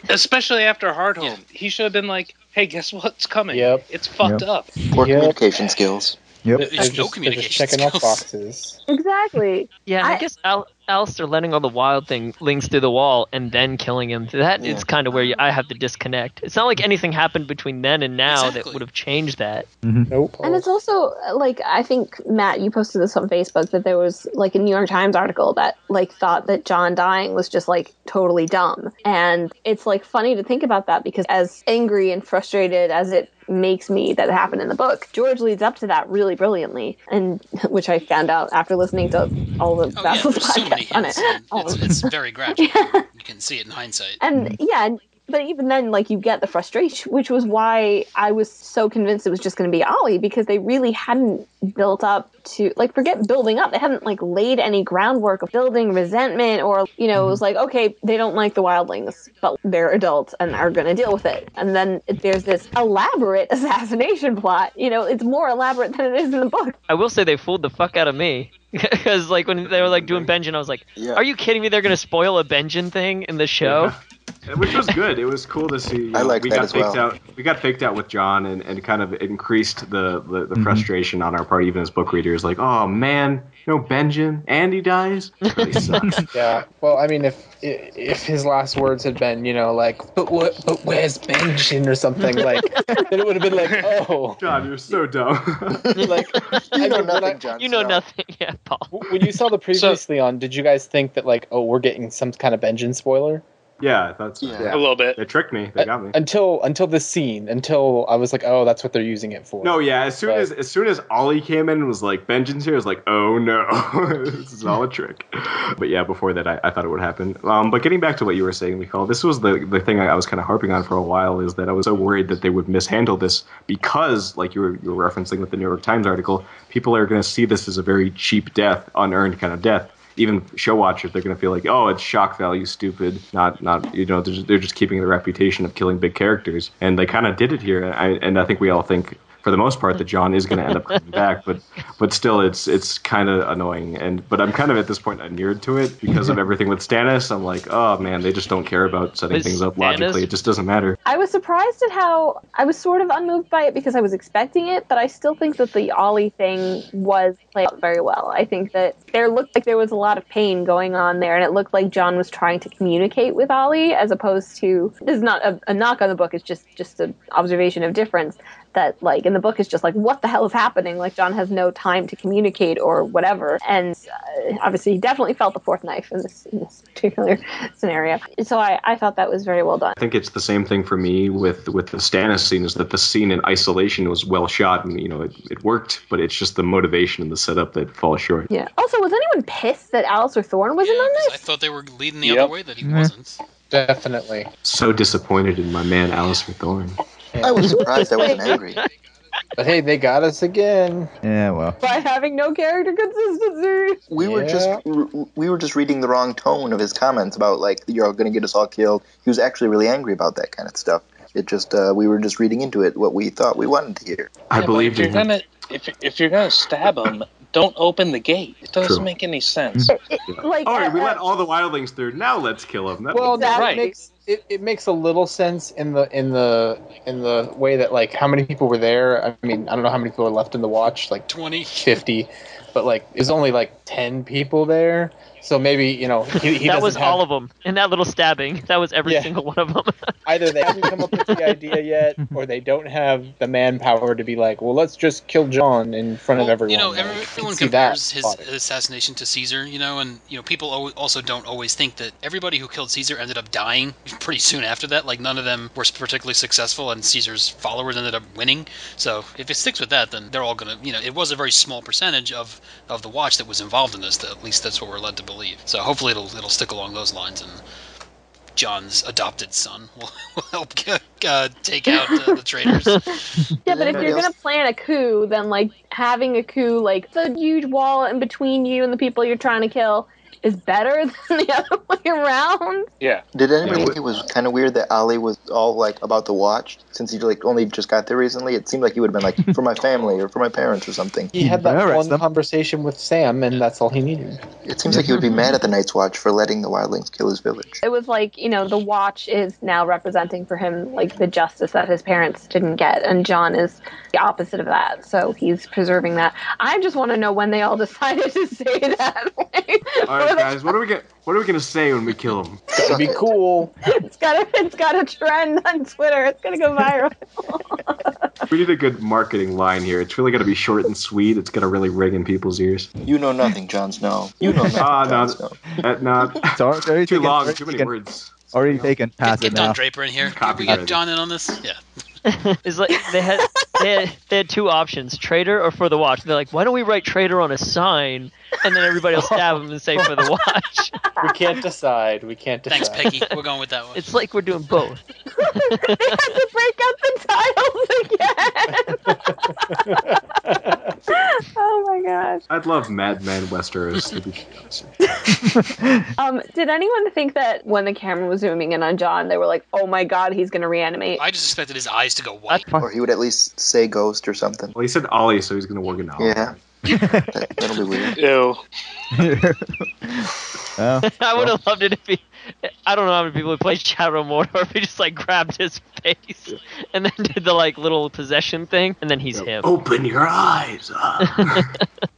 Especially after Hardhome. He should have been like, hey, guess what's coming?
Yep.
It's fucked up.
Poor
Yep.
communication skills.
Yep.
There's
They're
no
just
communication
checking off
skills.
boxes.
Exactly.
Yeah, I guess Alistair letting all the wildlings through the wall and then killing him, that is kind of where I have to disconnect. It's not like anything happened between then and now that
Exactly.
would have changed that.
Nope.
And it's also, like, I think, Matt, you posted this on Facebook, that there was, like, a New York Times article that, like, thought that Jon dying was just, like, totally dumb. And it's, like, funny to think about that, because as angry and frustrated as it makes me that it happened in the book, George leads up to that really brilliantly, and which I found out after listening to all the Vassals
there's so many
podcasts on
hints.
it.
And it's very graphic. You can see it in hindsight.
And but even then, like, you get the frustration, which was why I was so convinced it was just going to be Ollie, because they really hadn't built up to, like, forget building up. They hadn't, like, laid any groundwork of building resentment, or, you know, it was like, okay, they don't like the wildlings, but they're adults and are going to deal with it. And then there's this elaborate assassination plot. You know, it's more elaborate than it is in the book.
I will say they fooled the fuck out of me. Because, like, when they were, like, doing Benjen, I was like, are you kidding me? They're going to spoil a Benjen thing in the show?
Yeah. Which was good. It was cool to see.
I like that as well.
We got faked out with Jon, and kind of increased the frustration on our part, even as book readers. Like, oh man, you know, Benjen, Andy dies. It really sucks.
Yeah. Well, I mean, if his last words had been, you know, like, but where's Benjen or something, like, then it would have been like, oh,
Jon, you're so dumb.
like,
You know nothing, Jon
You know
Snow.
nothing, yeah, Paul.
when you saw the previously on, did you guys think that, like, oh, we're getting some kind of Benjen spoiler?
Yeah, I thought so.
Yeah.
A little bit.
They tricked me. They got me.
Until this scene, until I was like, oh, that's what they're using it for.
No, yeah. As soon as Ollie came in and was like, "Benjen's here," I was like, "Oh no, this is all a trick." But yeah, before that, I thought it would happen. But getting back to what you were saying, Mikhail, this was the thing I was kind of harping on for a while, is that I was so worried that they would mishandle this because, like you were referencing with the New York Times article, people are going to see this as a very cheap death, unearned kind of death. Even show watchers, they're going to feel like, oh, it's shock value, stupid. Not you know, they're just keeping the reputation of killing big characters, and they kind of did it here. And I think we all think, for the most part, that Jon is going to end up coming back, but still, it's kind of annoying. But I'm kind of at this point inured to it because of everything with Stannis. I'm like, oh man, they just don't care about setting
With
things up
Stannis?
logically. It just doesn't matter.
I was surprised at how I was sort of unmoved by it because I was expecting it, but I still think that the Ollie thing was played out very well. I think that there looked like there was a lot of pain going on there, and it looked like Jon was trying to communicate with Ollie, as opposed to, this is not a knock on the book, it's just an observation of difference, that like in the book is just like, what the hell is happening? Like Jon has no time to communicate or whatever, and obviously he definitely felt the fourth knife in this particular scenario. So I thought that was very well done.
I think it's the same thing for me with the Stannis scene, is that the scene in isolation was well shot, and it worked, but it's just the motivation and the setup that falls short.
Yeah. Also, was anyone pissed that Alice or Thorne wasn't on this?
I thought they were leading the other way that he wasn't.
Definitely.
So disappointed in my man Alistair Thorne.
I was surprised I wasn't angry.
But hey, they got us again.
Yeah, well.
By having no character consistency.
We were just reading the wrong tone of his comments about like you're all going to get us all killed. He was actually really angry about that kind of stuff. It just we were just reading into it what we thought we wanted to hear.
I believed in him.
If you're gonna stab him, don't open the gate. It doesn't make any sense.
Like,
all right, we let all the wildlings through. Now let's kill him.
It makes a little sense in the way that like how many people were there. I mean, I don't know how many people were left in the watch, like
20,
50, but like there's only like 10 people there. So maybe, he
that was all of them. In that little stabbing, that was every single one of them.
Either they haven't come up with the idea yet, or they don't have the manpower to be like, well, let's just kill Jon in front of everyone.
Everyone compares his assassination to Caesar, and people also don't always think that everybody who killed Caesar ended up dying pretty soon after that. Like, none of them were particularly successful, and Caesar's followers ended up winning. So if it sticks with that, then they're all going to, it was a very small percentage of the Watch that was involved in this. At least that's what we're led to believe. So hopefully it'll stick along those lines, and Jon's adopted son will help take out the traitors.
Yeah, but if you're gonna plan a coup, then like having a coup, like the huge wall in between you and the people you're trying to kill, is better than the other way around.
Yeah.
Did anybody think it was kind of weird that Ali was all like about the Watch, since he like only just got there recently? It seemed like he would have been like for my family or for my parents or something.
He had that one conversation with Sam, and that's all he needed.
It seems like he would be mad at the Night's Watch for letting the wildlings kill his village.
It was like, the Watch is now representing for him like the justice that his parents didn't get, and Jon is the opposite of that. So he's preserving that. I just want to know when they all decided to say that.
All right, guys, what are we gonna say when we kill him?
It's gotta be cool.
It's got a trend on Twitter. It's gonna go viral.
We need a good marketing line here. It's really gotta be short and sweet. It's gotta really ring in people's ears.
You know nothing, Jon Snow. You know nothing, Jon Snow.
Sorry, too long. Too many words.
Already taken. Pass
Get
it now.
Don Draper in here. Can we get Jon in on this? Yeah.
It's like they had two options: traitor or for the Watch. They're like, why don't we write traitor on a sign, and then everybody will stab him and say for the Watch.
We can't decide.
Thanks, Peggy. We're going with that one.
It's like we're doing both.
They had to break out the titles again. Oh my gosh.
I'd love Mad Men Westeros to be
Did anyone think that when the camera was zooming in on Jon, they were like, oh my god, he's gonna reanimate?
I just expected his eyes to go white.
Or he would at least say ghost or something.
Well, he said Ollie, so he's gonna work it out.
Yeah. That'll be weird.
Ew.
I would have loved it if he. I don't know how many people who played Shadow Mordor, if he just like grabbed his face and then did the like little possession thing, and then he's him.
Open your eyes. Okay.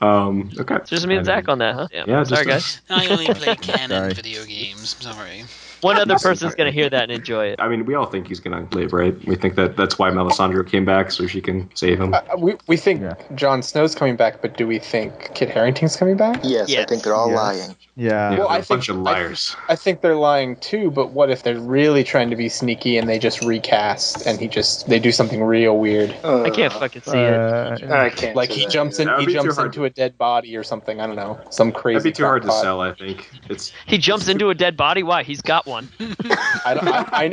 So just me and Zach on that, huh?
Yeah.
Sorry, guys.
I only play canon video games. Sorry.
One other person's going to hear that and enjoy it.
I mean, we all think he's going to live, right? We think that's why Melisandre came back, so she can save him.
We think Jon Snow's coming back, but do we think Kit Harington's coming back?
Yes. I think they're all lying.
Yeah.
Well,
they're a bunch of liars.
I think they're lying too, but what if they're really trying to be sneaky and they just recast and they do something real weird?
I can't fucking see it.
I can't.
Like he jumps into a dead body or something. I don't know. Some crazy.
That'd be too hard to sell, I think.
He jumps into a dead body? Why? He's got one.
I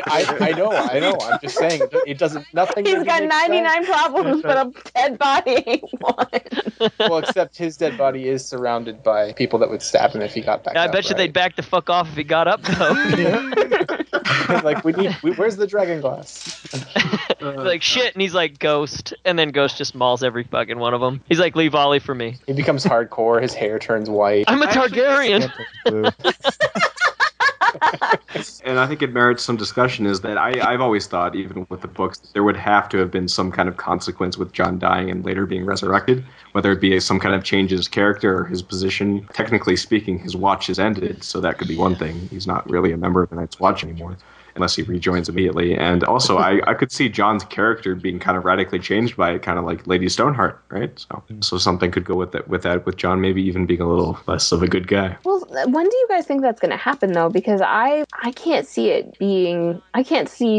know. I'm just saying it doesn't. Nothing.
He's got 99 problems, but a dead body ain't one.
Well, except his dead body is surrounded by people that would stab him if he got back up.
I bet you they'd back the fuck off if he got up, though.
Like where's the dragon glass?
Like shit, and he's like Ghost, and then Ghost just mauls every fucking one of them. He's like, leave Ollie for me.
He becomes hardcore. His hair turns white.
I'm a Targaryen.
And I think it merits some discussion is that I've always thought, even with the books, there would have to have been some kind of consequence with Jon dying and later being resurrected, whether it be some kind of change in his character or his position. Technically speaking, his watch is ended, so that could be one thing. He's not really a member of the Night's Watch anymore. unless he rejoins immediately. And also, I could see Jon's character being kind of radically changed by it, kind of like Lady Stoneheart, right? So something could go with that, with Jon maybe even being a little less of a good guy.
Well, when do you guys think that's going to happen, though? Because I can't see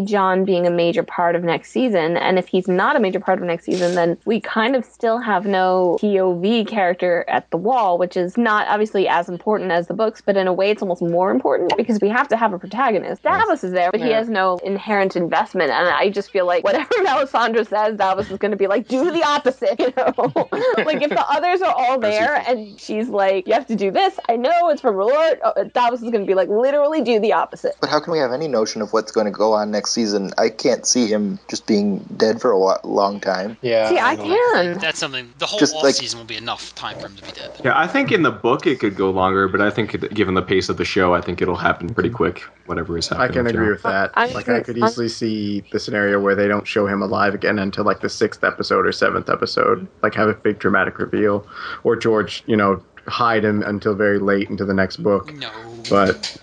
Jon being a major part of next season. And if he's not a major part of next season, then we kind of still have no POV character at the wall, which is not obviously as important as the books, but in a way it's almost more important because we have to have a protagonist. Davos is there, but he has no inherent investment. And I just feel like whatever Melisandre says, Davos is going to be like, do the opposite, you know? Like, if the others are all there and she's like, you have to do this, I know it's from Lord, Davos is going to be like, literally do the opposite.
But how can we have any notion of what's going to go on next season? I can't see him just being dead for a long time.
Yeah.
See, I can.
That's something. The whole
Just
off
like-
season will be enough time for him to be dead.
Yeah, I think in the book it could go longer, but I think given the pace of the show, I think it'll happen pretty quick, whatever is happening.
I can agree with that.
I
could easily see the scenario where they don't show him alive again until like the 6th episode or 7th episode, like have a big dramatic reveal, or George, hide him until very late into the next book.
No.
But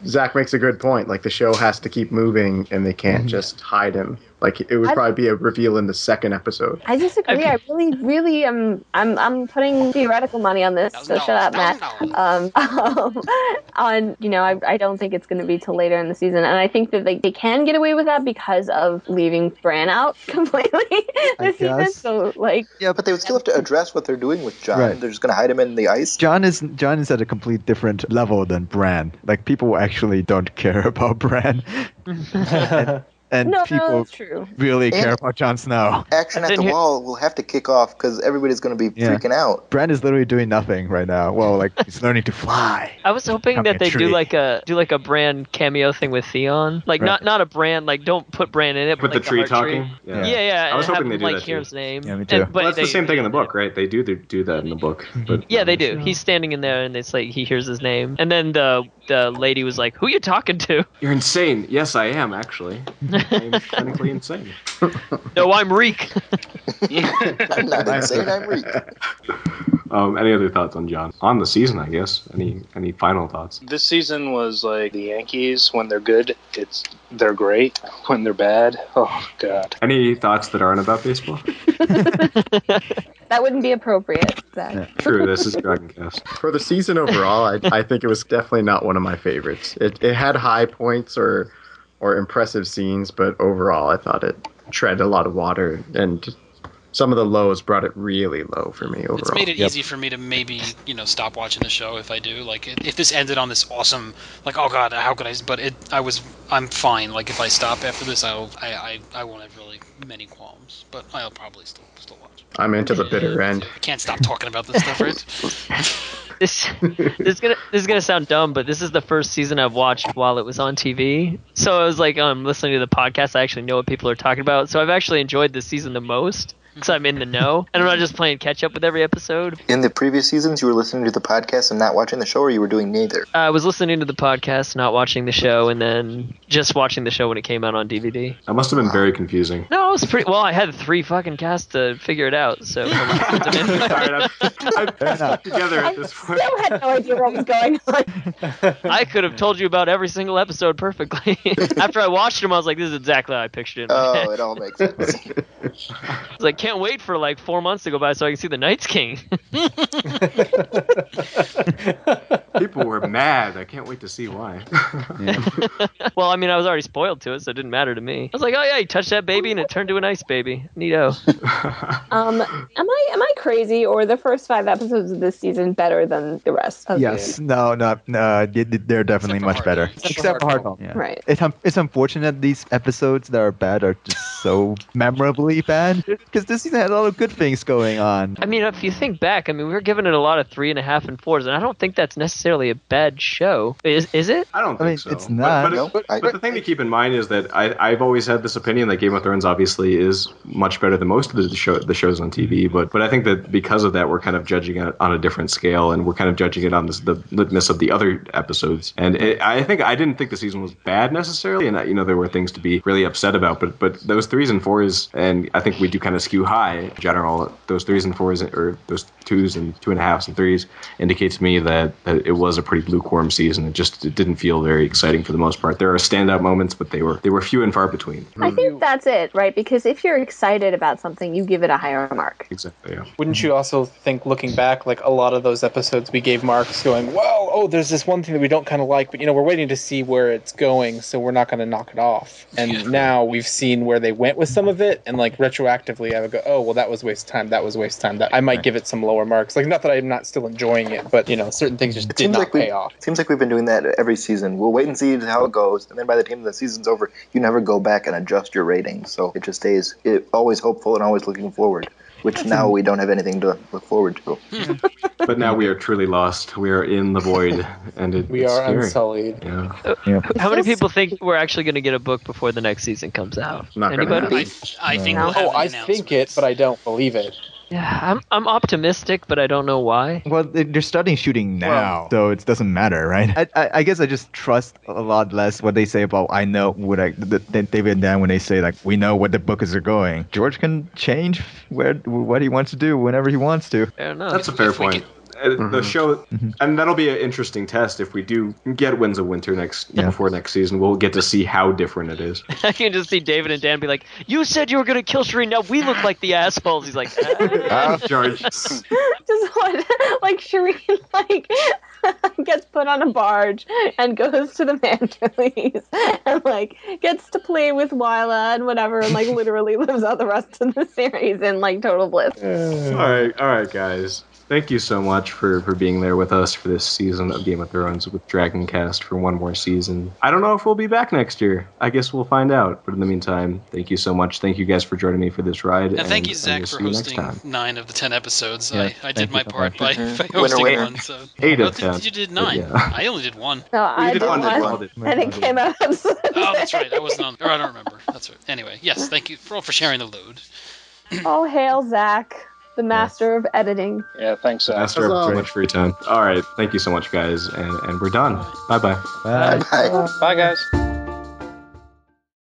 Zach makes a good point. Like, the show has to keep moving, and they can't just hide him. Like, it would probably be a reveal in the 2nd episode.
I disagree.
Okay.
I really am. I'm putting theoretical money on this. So shut up, Matt. I don't think it's going to be till later in the season, and I think that they can get away with that because of leaving Bran out completely this season. So
yeah, but they would still have to address what they're doing with Jon.
Right.
They're just going to hide him in the ice.
Jon is at a complete different level than Bran. Like, people actually don't care about Bran. And
no,
people
that's true.
really care about Jon Snow.
Action at the wall will have to kick off because everybody's going to be freaking out.
Bran is literally doing nothing right now. Well, like, he's learning to fly.
I was hoping that they do like a Bran cameo thing with Theon, like
Right.
not a Bran, like don't put Bran in it,
With
but like
the tree
heart
talking?
tree.
Yeah.
Yeah.
I was
and
hoping
have
they
him,
do
like
that
hear
too.
his name.
Yeah, me too.
Well, that's the same thing in the book, right? They do that in the book. But
Yeah, they do. He's standing in there, and it's like he hears his name, and then the lady was like, "Who you talking to?"
You're insane. Yes, I am, actually. I'm technically insane.
No, I'm Reek.
I'm not insane, I'm weak.
Any other thoughts on Jon? On the season, I guess. Any final thoughts?
This season was like the Yankees. When they're good, they're great. When they're bad, oh god.
Any thoughts that aren't about baseball?
That wouldn't be appropriate, Zach.
True, this is DragonCast.
For the season overall, I think it was definitely not one of my favorites. It had high points or impressive scenes, but overall I thought it tread a lot of water, and some of the lows brought it really low for me overall.
It's made it easy for me to maybe, stop watching the show if I do. Like, if this ended on this awesome, like, oh god, how could I? But I'm fine. Like, if I stop after this, I won't have really many qualms. But I'll probably still watch.
I'm into the bitter end.
I can't stop talking about this stuff, right?
This is gonna sound dumb, but this is the first season I've watched while it was on TV. So I was like, I'm listening to the podcast. I actually know what people are talking about. So I've actually enjoyed this season the most because I'm in the know, and I'm not just playing catch up with every episode.
In the previous seasons, you were listening to the podcast and not watching the show, or you were doing neither?
I was listening to the podcast, not watching the show, and then just watching the show when it came out on DVD.
That must have been very confusing.
No, it was pretty well. I had 3 fucking casts to figure it out, so.
Alright, I've put it together at this point.
Still had no idea what was going on.
I could have told you about every single episode perfectly. After I watched them, I was like, "This is exactly how I pictured it." In my head.
Oh, it all makes sense.
I was like, "Can't wait for like 4 months to go by so I can see the Night's King."
People were mad. I can't wait to see why.
Well, I mean, I was already spoiled to it, so it didn't matter to me. I was like, "Oh yeah, he touched that baby and it turned to an ice baby. Neato."
Am I crazy, or the first 5 episodes of this season better than the rest of
Yes, no, they're definitely much better. Except for Hardball. Yeah.
Right.
It's unfortunate these episodes that are bad are just so memorably bad, because this season had a lot of good things going on.
I mean, if you think back, I mean, we were giving it a lot of 3.5 and 4s, and I don't think that's necessarily a bad show. Is it?
I don't think so.
It's not.
But the thing to keep in mind is that I've always had this opinion that Game of Thrones obviously is much better than most of the shows on TV. But I think that because of that, we're kind of judging it on a different scale, and we're kind of judging it on the litmus of the other episodes. And I didn't think the season was bad necessarily, and there were things to be really upset about. But those 3s and 4s, and I think we do kind of skew high in general. Those 3s and 4s, or those 2s and 2.5s and 3s, indicate to me that it was a pretty lukewarm season. It didn't feel very exciting for the most part. There are standout moments, but they were few and far between.
I think that's it, right? Because if you're excited about something, you give it a higher mark.
Exactly, yeah.
Wouldn't you also think, looking back, like a lot of those episodes we gave marks going, well, there's this one thing that we don't kind of like, but we're waiting to see where it's going, so we're not going to knock it off. And now we've seen where they went with some of it, and like retroactively I would go, oh, well, that was waste time, that I might give it some lower marks. Like, not that I'm not still enjoying it, but certain things just did not pay off.
It seems like we've been doing that every season. We'll wait and see how it goes, and then by the time the season's over, you never go back and adjust your rating, so it just stays always hopeful and always looking forward, which now we don't have anything to look forward to.
But now we are truly lost. We are in the void, and
we are
scary.
unsullied.
Yeah.
How many people think we're actually going to get a book before the next season comes out?
Not gonna
Anybody?
I think we'll have
I think it, but I don't believe it.
Yeah, I'm optimistic, but I don't know why.
Well, they're starting shooting now, so it doesn't matter, right? I guess I just trust a lot less what they say about David and Dan when they say like we know what the book is going. George can change what he wants to do whenever he wants to.
Fair enough.
That's a fair point. The show, and that'll be an interesting test if we do get Winds of Winter before next season. We'll get to see how different it is.
I can just see David and Dan be like, "You said you were going to kill Shireen. Now we look like the assholes." He's like,
George.
Just like Shireen gets put on a barge and goes to the Manderleys and gets to play with Wyla and whatever, and literally lives out the rest of the series in total bliss.
All right, guys. Thank you so much for being there with us for this season of Game of Thrones with DragonCast for one more season. I don't know if we'll be back next year. I guess we'll find out. But in the meantime, thank you so much. Thank you guys for joining me for this ride.
And thank you, Zach, for hosting 9 of the 10 episodes.
Yeah,
I did my part by hosting
winner.
one. So.
8 of 10.
You did 9.
Yeah.
I only did 1.
No, I did one, and it came out.
Oh, that's right. I wasn't on. Or I don't remember. That's right. Anyway, yes, thank you for sharing the load.
All hail Zach, the master of editing.
Yeah, thanks, Zach.
Master of so much free time. All right. Thank you so much, guys. And we're done. Bye-bye.
Bye.
Bye.
Bye, guys.